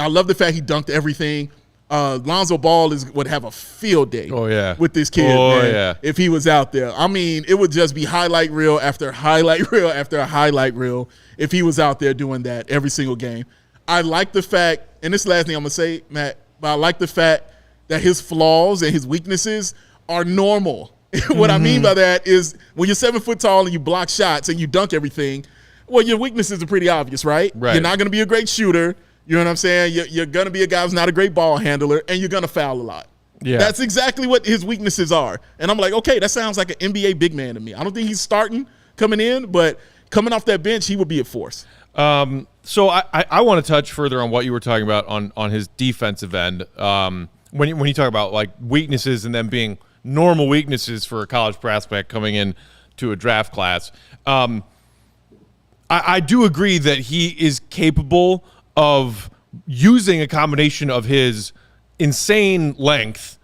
love the fact he dunked everything. Lonzo Ball would have a field day with this kid, man, if he was out there. I mean, it would just be highlight reel after highlight reel after highlight reel if he was out there doing that every single game. I like the fact, and this is the last thing I'm going to say, Matt, but I like the fact that his flaws and his weaknesses are normal. What I mean by that is when you're 7 foot tall and you block shots and you dunk everything, well, your weaknesses are pretty obvious, right? You're not going to be a great shooter. You know what I'm saying? You're going to be a guy who's not a great ball handler, and you're going to foul a lot. Yeah. That's exactly what his weaknesses are. And I'm like, okay, that sounds like an NBA big man to me. I don't think he's starting coming in, but coming off that bench, he would be a force. So I want to touch further on what you were talking about on his defensive end. When you talk about like weaknesses and them being normal weaknesses for a college prospect coming in to a draft class, I do agree that he is capable of using a combination of his insane length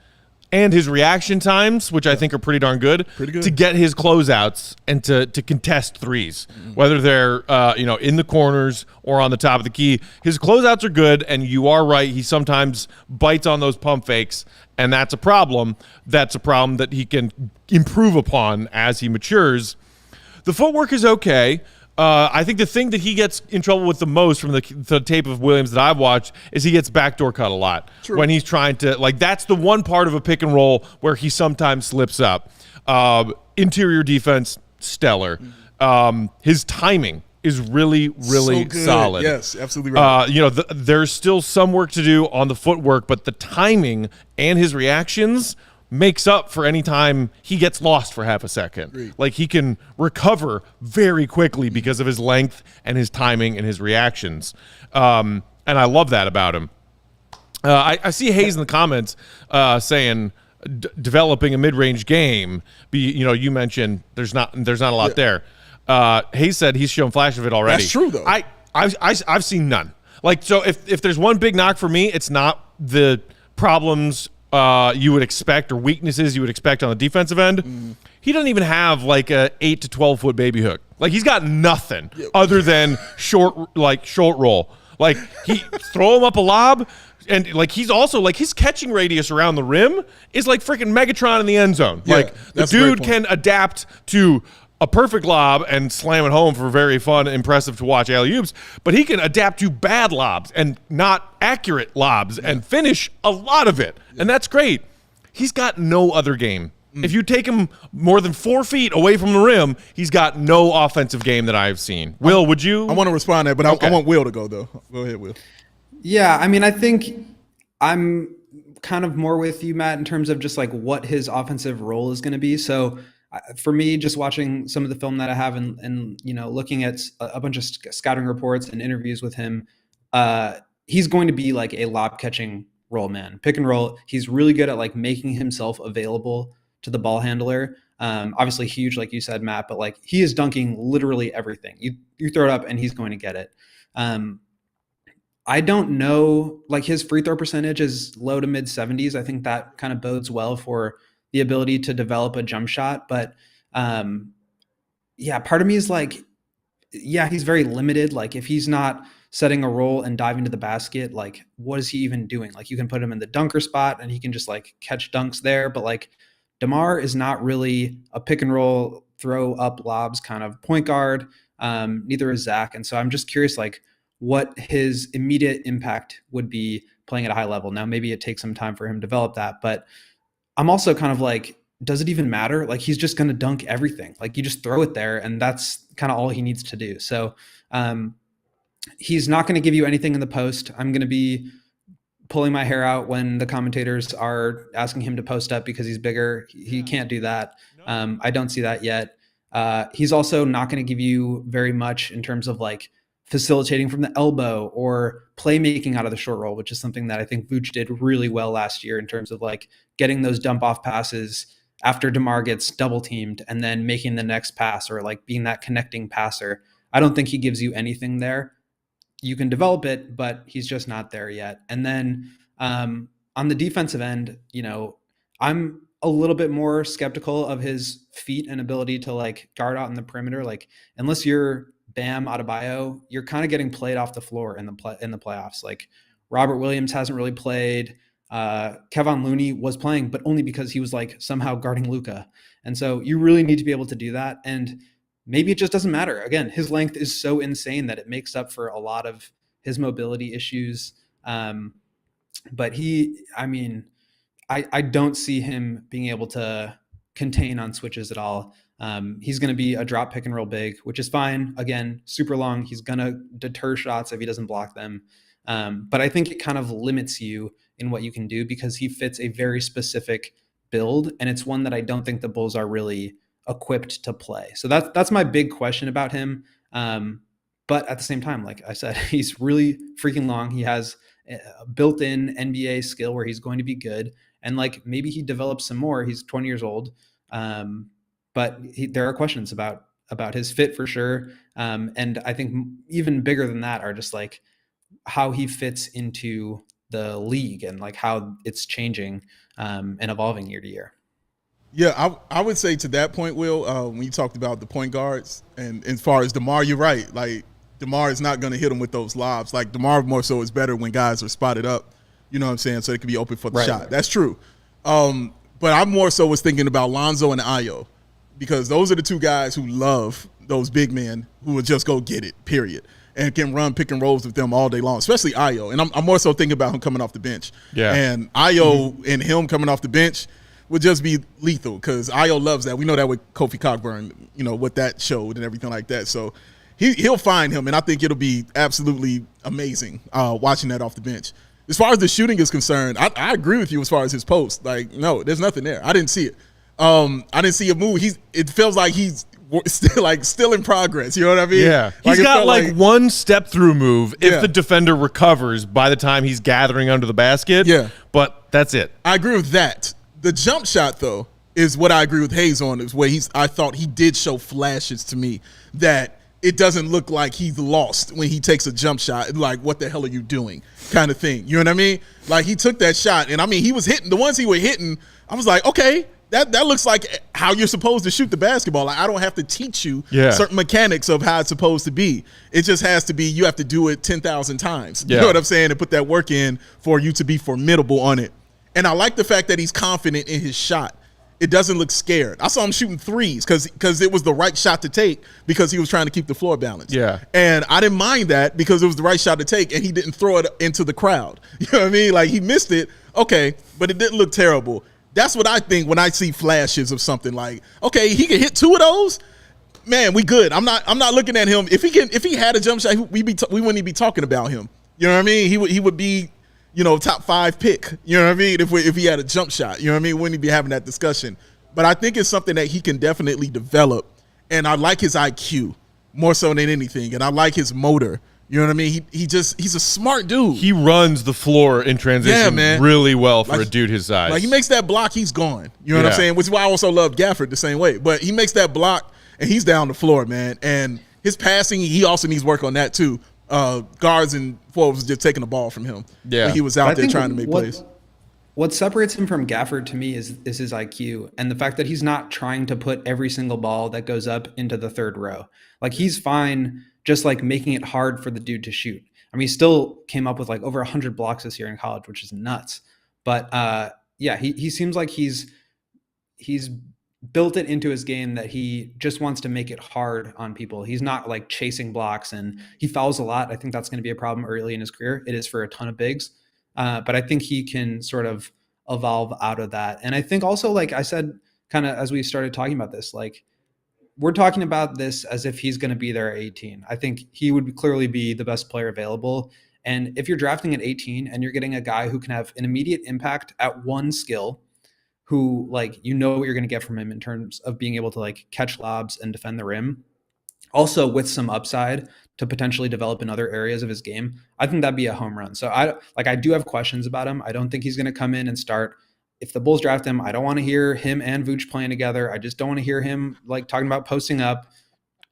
and his reaction times, which I think are pretty darn good, to get his closeouts and to contest threes, whether they're in the corners or on the top of the key. His closeouts are good, and you are right. He sometimes bites on those pump fakes, and that's a problem. That's a problem that he can improve upon as he matures. The footwork is okay. I think the thing that he gets in trouble with the most from the tape of Williams that I've watched is he gets backdoor cut a lot. True. When he's trying to, that's the one part of a pick and roll where he sometimes slips up. Interior defense, stellar. His timing is really, really So good. solid. Yes, absolutely right. There's still some work to do on the footwork, but the timing and his reactions makes up for any time he gets lost for half a second. Agreed. Like, he can recover very quickly because of his length and his timing and his reactions. And I love that about him. I see Hayes in the comments saying developing a mid-range game. You mentioned there's not a lot there. Hayes said he's shown flash of it already. That's true, though. I've seen none. Like, so if there's one big knock for me, it's not the problems you would expect or weaknesses you would expect on the defensive end. He doesn't even have like a 8 to 12 foot baby hook. Like, he's got nothing other than short roll. Like, he throw him up a lob, and like, he's also like, his catching radius around the rim is like freaking Megatron in the end zone. Yeah, like, the dude can adapt to a perfect lob and slam it home for very fun, impressive to watch alley-oops, but he can adapt to bad lobs and not accurate lobs and finish a lot of it. And that's great. He's got no other game. If you take him more than 4 feet away from the rim, he's got no offensive game that I've seen. Will, would you? I want to respond to that, but I want Will to go, though. Go ahead, Will. Yeah, I mean, I think I'm kind of more with you, Matt, in terms of just like what his offensive role is going to be. So for me, just watching some of the film that I have and looking at a bunch of scouting reports and interviews with him, he's going to be like a lob catching roll man, pick and roll. He's really good at like making himself available to the ball handler. Obviously huge, like you said, Matt, but like, he is dunking literally everything. You throw it up and he's going to get it. I don't know, like, his free throw percentage is low to mid 70s. I think that kind of bodes well for the ability to develop a jump shot. But part of me is like, he's very limited. Like, if he's not setting a roll and diving to the basket, like, what is he even doing? Like, you can put him in the dunker spot and he can just like catch dunks there. But like, DeMar is not really a pick and roll, throw up lobs kind of point guard. Neither is Zach. And so I'm just curious, like, what his immediate impact would be playing at a high level. Now, maybe it takes some time for him to develop that, but I'm also kind of like, does it even matter? Like, he's just going to dunk everything. Like, you just throw it there and that's kind of all he needs to do. So he's not going to give you anything in the post. I'm going to be pulling my hair out when the commentators are asking him to post up because he's bigger. He can't do that. I don't see that yet. He's also not going to give you very much in terms of like facilitating from the elbow or playmaking out of the short roll, which is something that I think Vooch did really well last year in terms of like getting those dump off passes after DeMar gets double teamed and then making the next pass or like being that connecting passer. I don't think he gives you anything there. You can develop it, but he's just not there yet. And then on the defensive end, I'm a little bit more skeptical of his feet and ability to like guard out in the perimeter. Like, unless you're Bam Adebayo, you're kind of getting played off the floor in the playoffs. Like, Robert Williams hasn't really played. Kevon Looney was playing, but only because he was like somehow guarding Luka. And so you really need to be able to do that. And maybe it just doesn't matter. Again, his length is so insane that it makes up for a lot of his mobility issues. But I don't see him being able to contain on switches at all. He's going to be a drop pick and roll big, which is fine. Again, super long. He's going to deter shots if he doesn't block them. But I think it kind of limits you in what you can do because he fits a very specific build. And it's one that I don't think the Bulls are really equipped to play. So that's my big question about him. But at the same time, like I said, he's really freaking long. He has a built-in NBA skill where he's going to be good. And like, maybe he develops some more. He's 20 years old. But there are questions about his fit for sure. And I think even bigger than that are just like how he fits into the league and like how it's changing and evolving year to year. Yeah, I would say to that point, Will, when you talked about the point guards and as far as DeMar, you're right. Like, DeMar is not going to hit him with those lobs. Like, DeMar more so is better when guys are spotted up, you know what I'm saying? So it can be open for the shot. That's true. But I more so was thinking about Lonzo and Ayo because those are the two guys who love those big men who will just go get it, period, and can run pick and rolls with them all day long, especially Ayo. And I'm more so thinking about him coming off the bench. Yeah. And Ayo and him coming off the bench would just be lethal because Ayo loves that. We know that with Kofi Cockburn, what that showed and everything like that. So he'll find him, and I think it'll be absolutely amazing watching that off the bench. As far as the shooting is concerned, I agree with you as far as his post. Like, no, there's nothing there. I didn't see it. I didn't see a move. It feels like he's still in progress. You know what I mean? Yeah. He's got like one step through move if the defender recovers by the time he's gathering under the basket. Yeah. But that's it. I agree with that. The jump shot, though, is what I agree with Hayes on, is where I thought he did show flashes to me that it doesn't look like he's lost when he takes a jump shot. Like, what the hell are you doing? Kind of thing. You know what I mean? Like, he took that shot, and I mean, he was hitting. The ones he was hitting, I was like, okay, that looks like how you're supposed to shoot the basketball. Like, I don't have to teach you certain mechanics of how it's supposed to be. It just has to be, you have to do it 10,000 times. You know what I'm saying? And put that work in for you to be formidable on it. And I like the fact that he's confident in his shot. It doesn't look scared. I saw him shooting threes because it was the right shot to take because he was trying to keep the floor balanced. Yeah. And I didn't mind that because it was the right shot to take, and he didn't throw it into the crowd. You know what I mean? Like, he missed it, okay, but it didn't look terrible. That's what I think when I see flashes of something like, okay, he can hit 2 of those. Man, we good. I'm not looking at him. If he had a jump shot, we wouldn't even be talking about him. You know what I mean? He would be, top 5 pick. You know what I mean? If he had a jump shot, you know what I mean? We wouldn't be having that discussion. But I think it's something that he can definitely develop. And I like his IQ more so than anything. And I like his motor. You know what I mean? He's a smart dude. He runs the floor in transition really well for a dude his size. Like, he makes that block, he's gone. You know what I'm saying? Which is why I also love Gafford the same way. But he makes that block, and he's down the floor, man. And his passing, he also needs work on that too. Guards and forwards just taking the ball from him. Yeah, when he was out there trying to make plays. What separates him from Gafford to me is his IQ and the fact that he's not trying to put every single ball that goes up into the third row. Like, he's fine just like making it hard for the dude to shoot. I mean, he still came up with like over 100 blocks this year in college, which is nuts. But he seems like he's built it into his game that he just wants to make it hard on people. He's not like chasing blocks, and he fouls a lot. I think that's going to be a problem early in his career. It is for a ton of bigs. But I think he can sort of evolve out of that. And I think also, like I said, kind of as we started talking about this, like, we're talking about this as if he's going to be there at 18. I think he would clearly be the best player available. And if you're drafting at 18 and you're getting a guy who can have an immediate impact at one skill, who, like, what you're going to get from him in terms of being able to like catch lobs and defend the rim, also with some upside to potentially develop in other areas of his game, I think that'd be a home run. So I do have questions about him. I don't think he's going to come in and start. If the Bulls draft him, I don't want to hear him and Vooch playing together. I just don't want to hear him like talking about posting up,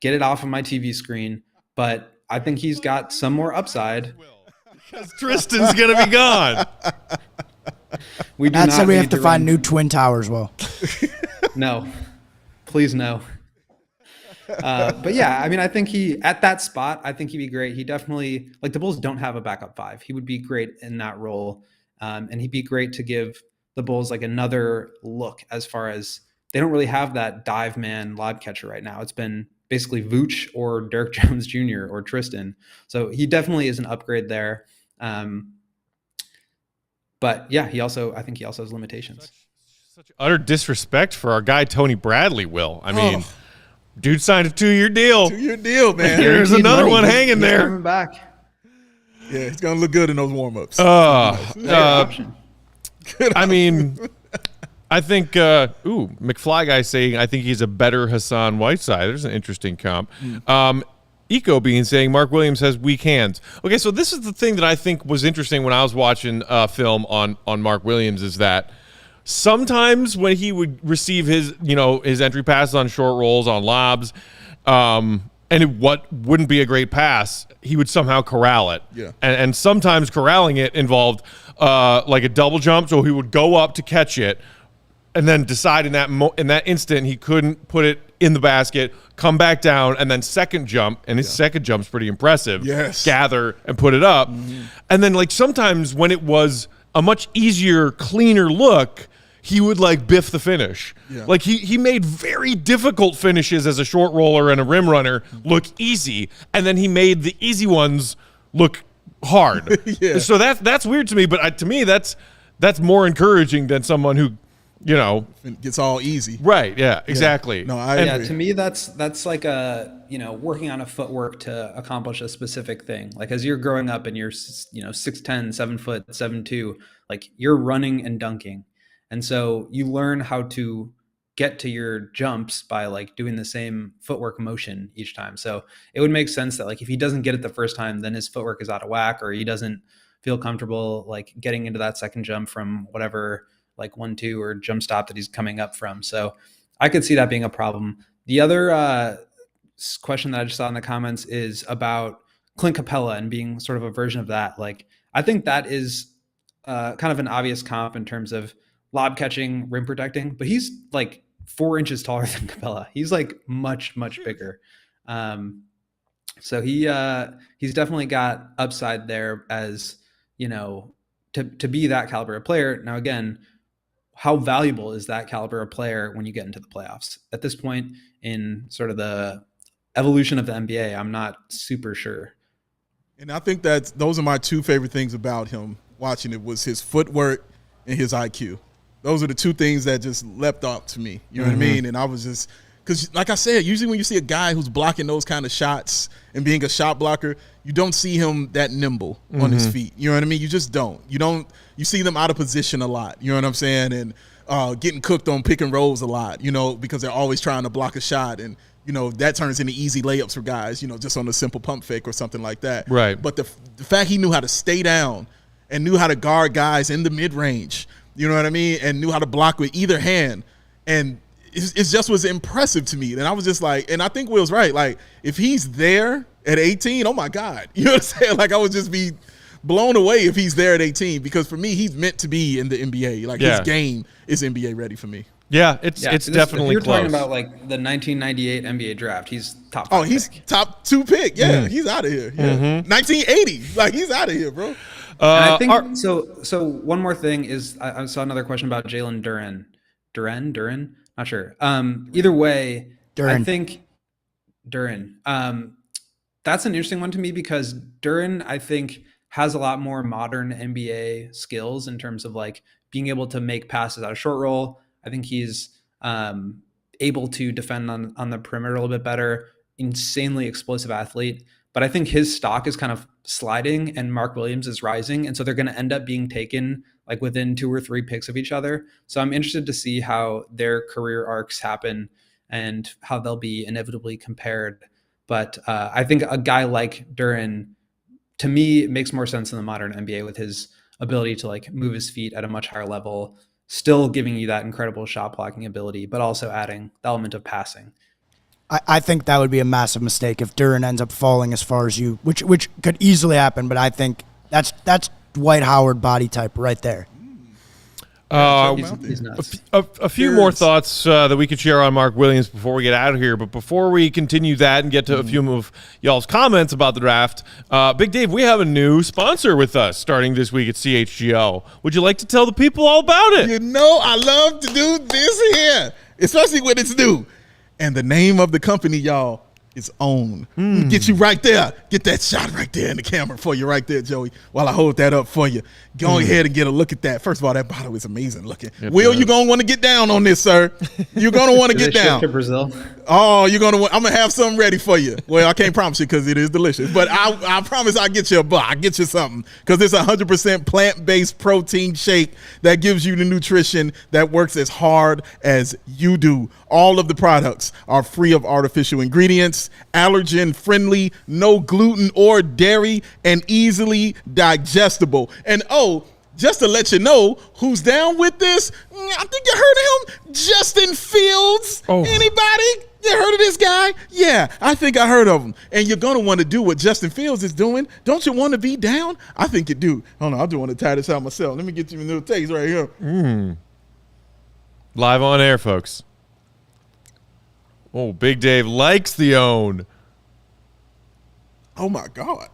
get it off of my TV screen. But I think he's got some more upside. Because Tristan's going to be gone. Matt said we have to find new twin towers, Will. No, please no. But yeah, I mean, I think at that spot, I think he'd be great. He definitely, like, the Bulls don't have a backup 5. He would be great in that role. And he'd be great to give the Bulls like another look, as far as they don't really have that dive man lob catcher right now. It's been basically Vooch or Dirk Jones Jr. or Tristan. So he definitely is an upgrade there. But yeah, I think he also has limitations. Such utter disrespect for our guy, Tony Bradley, Will. I mean, dude signed a 2-year deal. 2-year deal, man. There's another one hanging there. Coming back. Yeah, he's going to look good in those warm-ups. I mean, I think, McFly guy saying, I think he's a better Hassan Whiteside. There's an interesting comp. Eco Bean saying Mark Williams has weak hands. Okay, so this is the thing that I think was interesting when I was watching film on Mark Williams, is that sometimes when he would receive his entry passes on short rolls, on lobs, and what wouldn't be a great pass, he would somehow corral it. Yeah. And sometimes corralling it involved like a double jump, so he would go up to catch it, and then decide in that instant he couldn't put it in the basket, come back down, and then second jump, and his second jump's pretty impressive. Yes. Gather and put it up. And then, like, sometimes when it was a much easier, cleaner look, he would like biff the finish. Yeah. Like he made very difficult finishes as a short roller and a rim runner look easy, and then he made the easy ones look hard. So that's weird to me, but to me that's more encouraging than someone who it gets all easy. Right. Yeah, exactly. No, I agree. To me, that's like working on a footwork to accomplish a specific thing. Like as you're growing up and you're 6'10", 7 foot, 7'2", like you're running and dunking. And so you learn how to get to your jumps by like doing the same footwork motion each time. So it would make sense that like if he doesn't get it the first time, then his footwork is out of whack, or he doesn't feel comfortable like getting into that second jump from whatever like 1-2 or jump stop that he's coming up from. So I could see that being a problem. The other question that I just saw in the comments is about Clint Capella and being sort of a version of that. Like I think that is kind of an obvious comp in terms of lob catching, rim protecting, but he's like 4 inches taller than Capella. He's like much bigger. So he's definitely got upside there as, to be that caliber of player. Now, again, how valuable is that caliber of player when you get into the playoffs? At this point in sort of the evolution of the NBA, I'm not super sure. And I think that those are my 2 favorite things about him watching it was his footwork and his IQ. Those are the 2 things that just leapt up to me. You know what I mean? And I was just – because like I said, usually when you see a guy who's blocking those kind of shots and being a shot blocker, you don't see him that nimble on his feet. You know what I mean? You just don't. You see them out of position a lot. You know what I'm saying? And getting cooked on pick and rolls a lot, because they're always trying to block a shot. And, that turns into easy layups for guys, just on a simple pump fake or something like that. Right. But the fact he knew how to stay down and knew how to guard guys in the mid-range, you know what I mean, and knew how to block with either hand, and it just was impressive to me. And I was just like, and I think Will's right. Like, if he's there at 18, oh my God, you know what I'm saying? Like, I would just be blown away if he's there at 18, because for me, he's meant to be in the NBA. Like, his game is NBA ready for me. Yeah, it's definitely if you're close. talking about like the 1998 NBA draft, he's top 5 Oh, he's pick. top 2 pick. Yeah, he's out of here. Yeah. 1980, like he's out of here, bro. And I think so. One more thing is I saw another question about Jalen Duren. Not sure. Either way, Duren. I think Duren. That's an interesting one to me because Duren, I think, has a lot more modern NBA skills in terms of like being able to make passes out of short roll. I think he's able to defend on the perimeter a little bit better. Insanely explosive athlete. But I think his stock is kind of sliding and Mark Williams is rising. And so they're going to end up being taken like within 2 or 3 picks of each other. So I'm interested to see how their career arcs happen and how they'll be inevitably compared. But I think a guy like Duren, to me, makes more sense in the modern NBA with his ability to like move his feet at a much higher level, still giving you that incredible shot blocking ability, but also adding the element of passing. I think that would be a massive mistake if Duren ends up falling as far as you, which could easily happen. But I think that's Dwight Howard body type right there. He's nuts. A few more thoughts that we could share on Mark Williams before we get out of here. But before we continue that and get to a few of y'all's comments about the draft, Big Dave, we have a new sponsor with us starting this week at CHGO. Would you like to tell the people all about it? I love to do this here, especially when it's new. And the name of the company, y'all, is OWN. Get you right there. Get that shot right there in the camera for you right there, Joey, while I hold that up for you. Go ahead and get a look at that. First of all, that bottle is amazing looking. Will, you're going to want to get down on this, sir. You're going to want to get down. To Brazil? Oh, I'm going to have something ready for you. Well, I can't promise you because it is delicious. But I promise I'll get you a bar. I'll get you something because it's 100% plant-based protein shake that gives you the nutrition that works as hard as you do. All of the products are free of artificial ingredients, allergen-friendly, no gluten or dairy, and easily digestible. And just to let you know who's down with this, I think you heard of him, Justin Fields. Anybody? You heard of this guy? Yeah, I think I heard of him. And you're going to want to do what Justin Fields is doing. Don't you want to be down? I think you do. Hold on, I do want to tie this out myself. Let me get you a little taste right here. Live on air, folks. Oh, Big Dave likes the OWN. Oh, my God.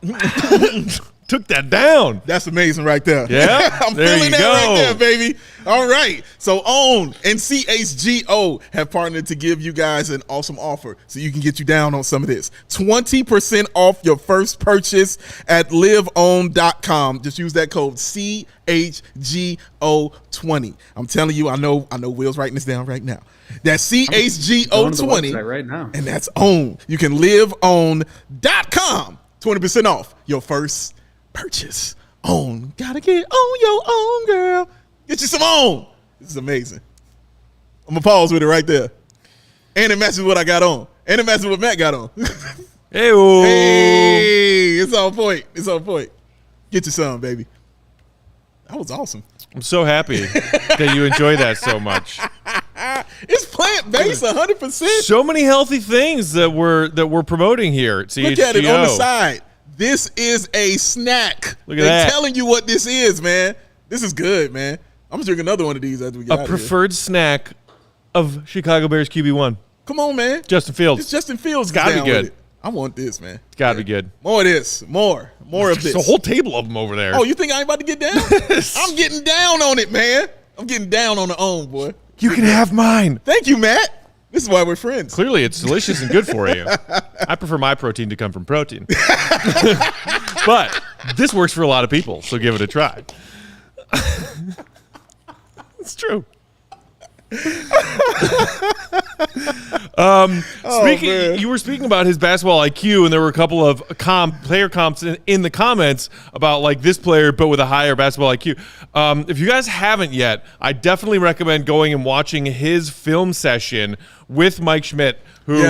took that down. That's amazing right there. Yeah, I'm there feeling you that go. right there, baby. All right. So OWN and CHGO have partnered to give you guys an awesome offer so you can get you down on some of this. 20% off your first purchase at liveown.com. Just use that code CHGO20. I'm telling you, I know Will's writing this down right now. That's CHGO20 right now. and that's OWN. You can liveown.com. 20% off your first purchase. OWN. Gotta get on your own, girl. Get you some OWN. This is amazing. I'm gonna pause with it right there. And it matches what I got on. And it matches what Matt got on. Hey, it's on point. It's on point. Get you some, baby. That was awesome. I'm so happy that you enjoy that so much. It's plant-based 100%. So many healthy things that we're promoting here at CHGO. Look at it on the side. This is a snack. Look at that. They're telling you what this is, man. This is good, man. I'm gonna drink another one of these after we get out A of here. preferred snack of Chicago Bears QB1. Come on, man. Justin Fields. It's Justin Fields. It's gotta be down with good. it. I want this, man. It's got to be good. More of this. More of this. There's a whole table of them over there. Oh, you think I ain't about to get down? I'm getting down on it, man. I'm getting down on the OWN, boy. You can have mine. Thank you, Matt. This is why we're friends. Clearly, it's delicious and good for you. I prefer my protein to come from protein. But this works for a lot of people, so give it a try. It's true. You were speaking about his basketball IQ, and there were a couple of player comps in the comments about like this player, but with a higher basketball IQ. If you guys haven't yet, I definitely recommend going and watching his film session with Mike Schmidt, who,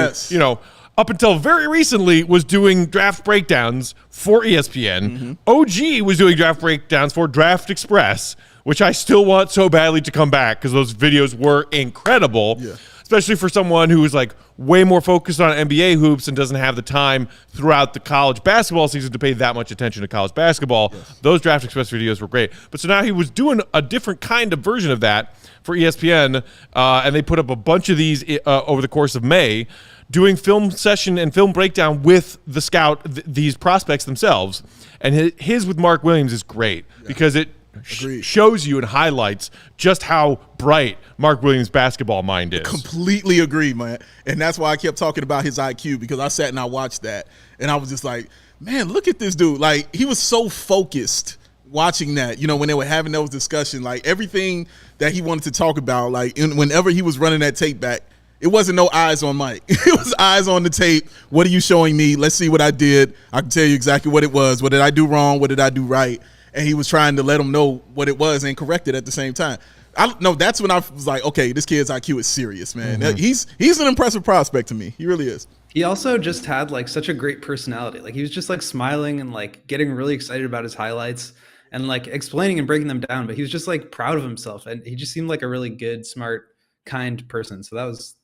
up until very recently was doing draft breakdowns for ESPN. OG was doing draft breakdowns for Draft Express, which I still want so badly to come back because those videos were incredible, especially for someone who is like way more focused on NBA hoops and doesn't have the time throughout the college basketball season to pay that much attention to college basketball. Those Draft Express videos were great. But so now he was doing a different kind of version of that for ESPN, and they put up a bunch of these over the course of May, doing film session and film breakdown with the scout, these prospects themselves. And his with Mark Williams is great because it shows you and highlights just how bright Mark Williams' basketball mind is. Completely agree, man. And that's why I kept talking about his IQ, because I sat and I watched that and I was just like, man, look at this dude. Like, he was so focused watching that, when they were having those discussions, like everything that he wanted to talk about, like whenever he was running that tape back, it wasn't no eyes on Mike. It was eyes on the tape. What are you showing me? Let's see what I did. I can tell you exactly what it was. What did I do wrong? What did I do right? And he was trying to let him know what it was and correct it at the same time. That's when I was like, okay, this kid's IQ is serious, man. He's an impressive prospect to me. He really is. He also just had like such a great personality. Like he was just like smiling and like getting really excited about his highlights and like explaining and breaking them down. But he was just like proud of himself, and he just seemed like a really good, smart, kind person. So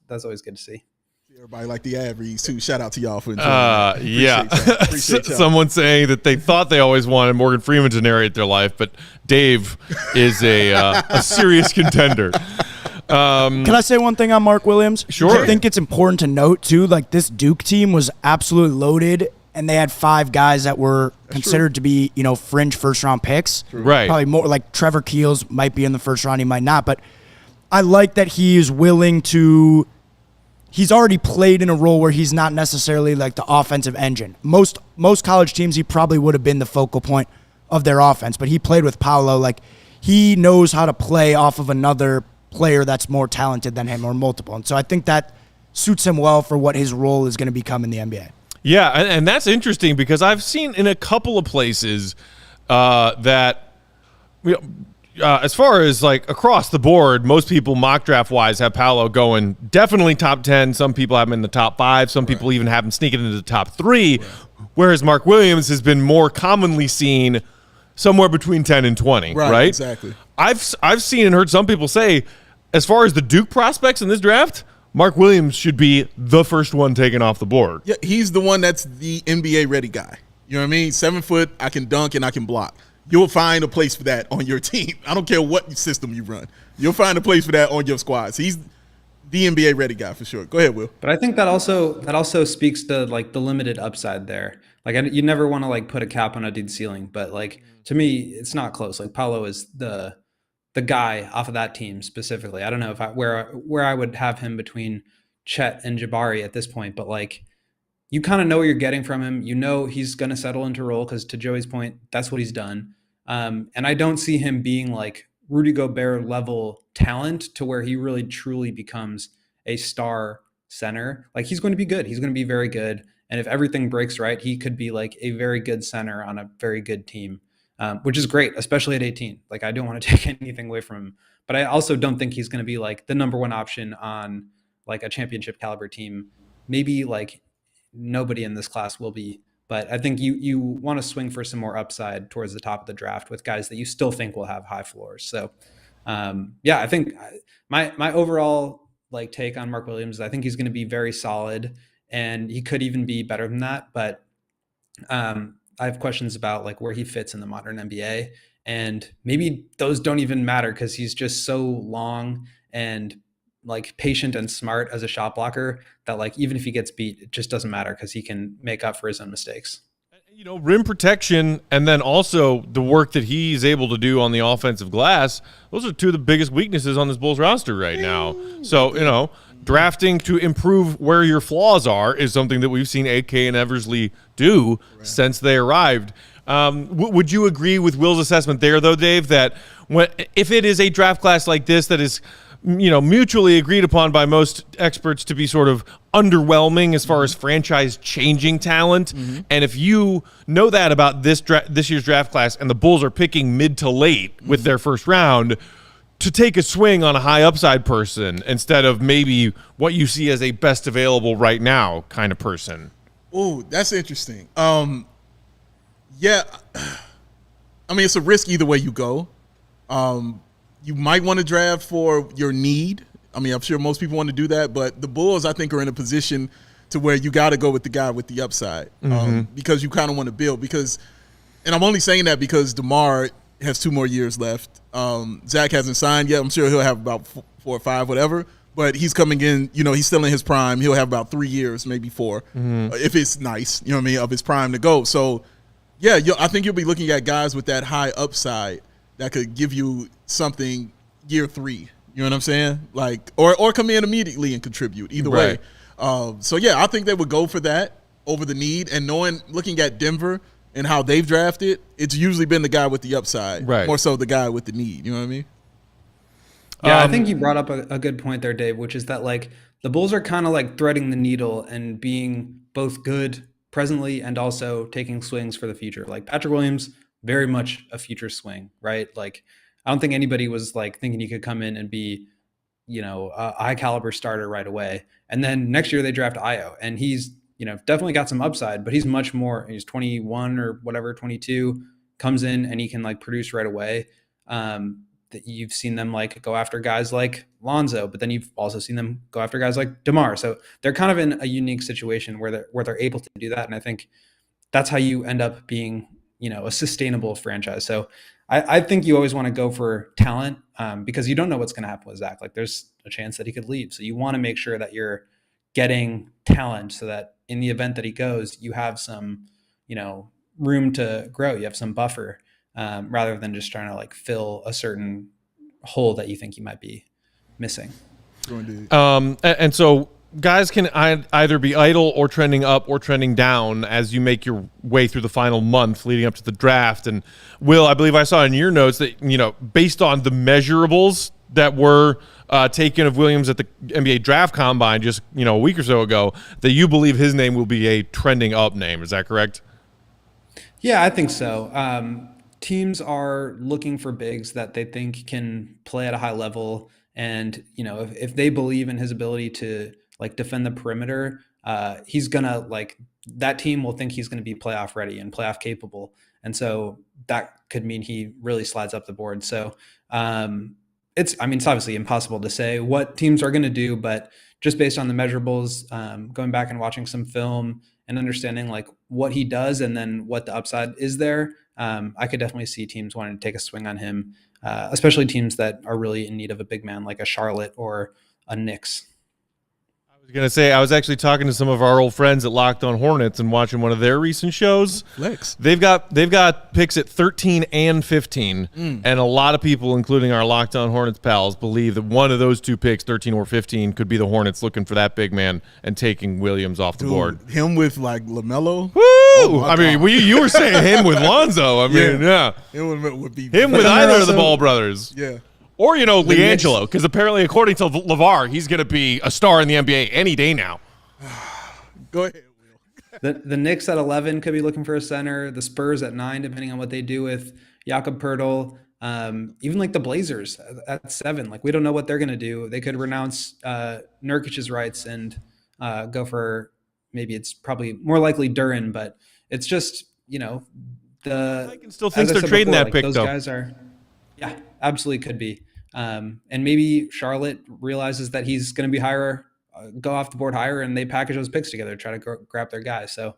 that's always good to see. Everybody like the average too. Shout out to y'all for enjoying that. Appreciate y'all. Someone saying that they thought they always wanted Morgan Freeman to narrate their life, but Dave is a serious contender. Can I say one thing on Mark Williams? Sure. I think it's important to note too, like this Duke team was absolutely loaded, and they had 5 guys that were considered to be, fringe first-round picks. Right. Probably more like Trevor Keels might be in the first round, he might not, but I like that he is willing to. He's already played in a role where he's not necessarily like the offensive engine. Most college teams, he probably would have been the focal point of their offense, but he played with Paolo. Like, he knows how to play off of another player that's more talented than him or multiple. And so I think that suits him well for what his role is going to become in the NBA. Yeah, and that's interesting because I've seen in a couple of places that as far as like across the board, most people mock draft wise have Paolo going definitely top 10. Some people have him in the top 5. Some people even have him sneaking into the top 3. Whereas Mark Williams has been more commonly seen somewhere between 10 and 20. Right? Exactly. I've seen and heard some people say, as far as the Duke prospects in this draft, Mark Williams should be the first one taken off the board. Yeah, he's the one that's the NBA ready guy. You know what I mean? 7 foot, I can dunk and I can block. You'll find a place for that on your team. I don't care what system you run. You'll find a place for that on your squads. He's the NBA ready guy for sure. Go ahead, Will. But I think that also speaks to like the limited upside there. Like you never want to like put a cap on a dude's ceiling, but like to me, it's not close. Like Paolo is the guy off of that team specifically. I don't know if where I would have him between Chet and Jabari at this point, but like you kind of know what you're getting from him. You know he's going to settle into role because to Joey's point, that's what he's done. And I don't see him being like Rudy Gobert level talent to where he really truly becomes a star center. Like he's going to be good. He's going to be very good. And if everything breaks right, he could be like a very good center on a very good team, which is great, especially at 18. Like I don't want to take anything away from him, but I also don't think he's going to be like the number one option on like a championship caliber team. Maybe like nobody in this class will be, but I think you want to swing for some more upside towards the top of the draft with guys that you still think will have high floors. So yeah, I think my overall like take on Mark Williams is I think he's going to be very solid and he could even be better than that. But I have questions about like where he fits in the modern NBA, and maybe those don't even matter because he's just so long and like patient and smart as a shot blocker that like even if he gets beat, it just doesn't matter because he can make up for his own mistakes. You know, rim protection and then also the work that he's able to do on the offensive glass, those are two of the biggest weaknesses on this Bulls roster right now. So, you know, drafting to improve where your flaws are is something that we've seen AK and Eversley do since they arrived. Would you agree with Will's assessment there, though, Dave, that if it is a draft class like this that is, you know, mutually agreed upon by most experts to be sort of underwhelming as far as franchise changing talent, and if you know that about this year's draft class and the Bulls are picking mid to late with their first round, to take a swing on a high upside person instead of maybe what you see as a best available right now kind of person? Oh, that's interesting. Yeah, I mean, it's a risk either way you go. You might want to draft for your need. I mean, I'm sure most people want to do that, but the Bulls, I think, are in a position to where you got to go with the guy with the upside because you kind of want to build. And I'm only saying that because DeMar has 2 more years left. Zach hasn't signed yet. I'm sure he'll have about 4 or 5, whatever. But he's coming in, you know, he's still in his prime. He'll have about 3 years, maybe 4, if it's nice, you know what I mean, of his prime to go. So, yeah, I think you'll be looking at guys with that high upside that could give you something year 3. You know what I'm saying? Like, or come in immediately and contribute. Either way. So yeah, I think they would go for that over the need. And looking at Denver and how they've drafted, it's usually been the guy with the upside, more so the guy with the need. You know what I mean? Yeah, I think you brought up a good point there, Dave, which is that like the Bulls are kind of like threading the needle and being both good presently and also taking swings for the future. Like Patrick Williams, very much a future swing, right? Like I don't think anybody was like thinking he could come in and be, you know, a high caliber starter right away. And then next year they draft Io, and he's, you know, definitely got some upside, but he's much more. He's 21 or whatever, 22, comes in and he can like produce right away. That you've seen them like go after guys like Lonzo, but then you've also seen them go after guys like DeMar. So they're kind of in a unique situation where they're able to do that, and I think that's how you end up being, you know, a sustainable franchise. So I think you always want to go for talent because you don't know what's going to happen with Zach. Like there's a chance that he could leave. So you want to make sure that you're getting talent so that in the event that he goes, you have some, you know, room to grow. You have some buffer rather than just trying to like fill a certain hole that you think you might be missing. And so guys can either be idle or trending up or trending down as you make your way through the final month leading up to the draft. And Will, I believe I saw in your notes that, you know, based on the measurables that were taken of Williams at the NBA draft combine just, you know, a week or so ago, that you believe his name will be a trending up name. Is that correct? Yeah, I think so. Teams are looking for bigs that they think can play at a high level. And, you know, if they believe in his ability to like defend the perimeter, he's gonna like that team will think he's going to be playoff ready and playoff capable. And so that could mean he really slides up the board. So it's obviously impossible to say what teams are going to do, but just based on the measurables, going back and watching some film and understanding like what he does and then what the upside is there, I could definitely see teams wanting to take a swing on him, especially teams that are really in need of a big man like a Charlotte or a Knicks. I was going to say, I was actually talking to some of our old friends at Locked On Hornets and watching one of their recent shows. Flex. They've got picks at 13 and 15, and a lot of people, including our Locked On Hornets pals, believe that one of those two picks, 13 or 15, could be the Hornets looking for that big man and taking Williams off the board. Him with like LaMelo. Woo! I mean, you were saying him with Lonzo. I mean, yeah. It would be Him with either of the Ball brothers. Yeah. Or, LiAngelo, because apparently, according to LeVar, he's going to be a star in the NBA any day now. Go ahead, Will. The Knicks at 11 could be looking for a center. The Spurs at 9, depending on what they do with Jakob Poeltl. Even like the Blazers at 7. Like, we don't know what they're going to do. They could renounce Nurkic's rights and go for, maybe it's probably more likely Duren, but it's just, I can still think they're trading that pick, those though. Guys are, yeah, absolutely could be. And maybe Charlotte realizes that he's going to be higher, go off the board higher, and they package those picks together to try to grab their guy. So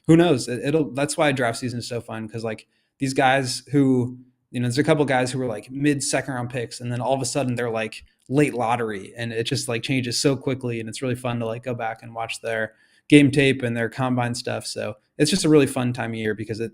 who knows? That's why draft season is so fun, because like these guys who, there's a couple guys who were like mid-second round picks, and then all of a sudden they're like late lottery, and it just like changes so quickly, and it's really fun to like go back and watch their game tape and their combine stuff. So it's just a really fun time of year because it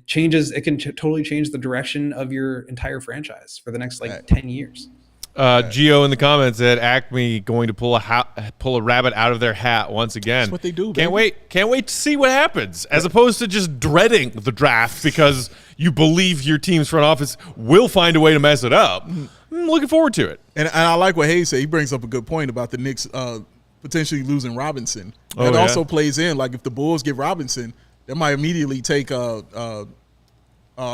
changes. It can totally change the direction of your entire franchise for the next 10 years. Gio in the comments said Acme going to pull a rabbit out of their hat once again. That's what they do. Can't wait to see what happens, as opposed to just dreading the draft because you believe your team's front office will find a way to mess it up. I'm looking forward to it. And I like what Hayes said. He brings up a good point about the Knicks potentially losing Robinson. That also plays in. Like if the Bulls get Robinson, they might immediately take I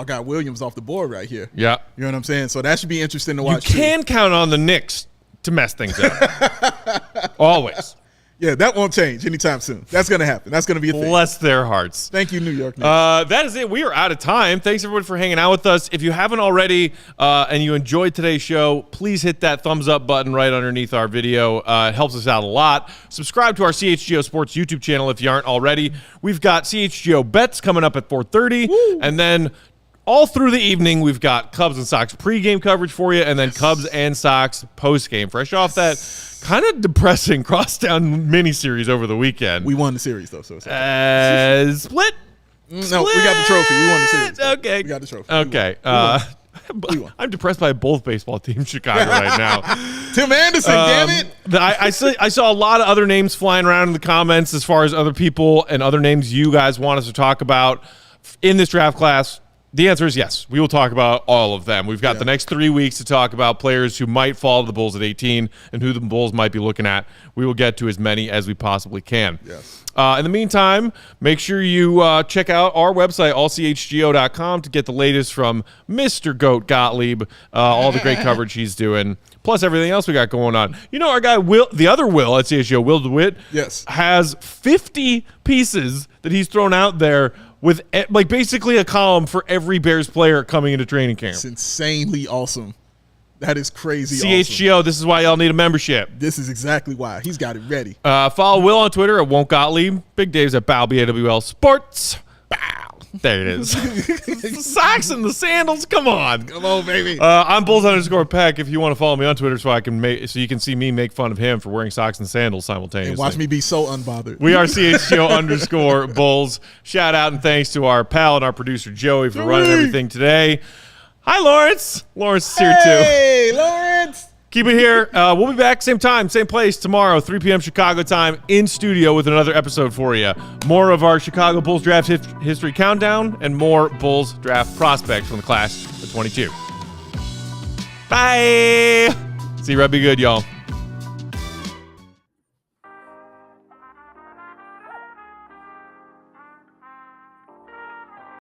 got Williams off the board right here. Yeah. You know what I'm saying? So that should be interesting to watch. You can count on the Knicks to mess things up. Always. Yeah, that won't change anytime soon. That's going to happen. That's going to be a thing. Bless their hearts. Thank you, New York Knicks. That is it. We are out of time. Thanks, everyone, for hanging out with us. If you haven't already and you enjoyed today's show, please hit that thumbs up button right underneath our video. It helps us out a lot. Subscribe to our CHGO Sports YouTube channel if you aren't already. We've got CHGO Bets coming up at 4:30. Woo. And then all through the evening, we've got Cubs and Sox pregame coverage for you, and then Cubs and Sox postgame. Fresh off that kind of depressing crosstown mini-series over the weekend. We won the series, though. So split? No, we got the trophy. We won the series. Okay. We got the trophy. Okay. We won. I'm depressed by both baseball teams in Chicago right now. Tim Anderson, damn it. I saw a lot of other names flying around in the comments as far as other people and other names you guys want us to talk about in this draft class. The answer is yes. We will talk about all of them. We've got the next 3 weeks to talk about players who might fall to the Bulls at 18 and who the Bulls might be looking at. We will get to as many as we possibly can. Yes. In the meantime, make sure you check out our website, allchgo.com, to get the latest from Mr. Goat Gottlieb, all the great coverage he's doing, plus everything else we got going on. Our guy, Will, the other Will at CHGO, Will DeWitt, has 50 pieces that he's thrown out there with like basically a column for every Bears player coming into training camp. It's insanely awesome. That is crazy CHGO, awesome. This is why y'all need a membership. This is exactly why. He's got it ready. Follow Will on Twitter at Won't Gottlieb. Big Dave's at Bow, BAWL Sports. Bow. There it is. Socks and the sandals. Come on. Come on, baby. I'm Bulls_Peck if you want to follow me on Twitter so you can see me make fun of him for wearing socks and sandals simultaneously. And watch me be so unbothered. We are CHGO_Bulls. Shout out and thanks to our pal and our producer Joey for running everything today. Hi, Lawrence. Lawrence is here too. Hey, Lawrence. Keep it here. We'll be back same time, same place tomorrow, 3 p.m. Chicago time, in studio with another episode for you. More of our Chicago Bulls draft history countdown and more Bulls draft prospects from the class of 22. Bye. See you, Rugby good, y'all.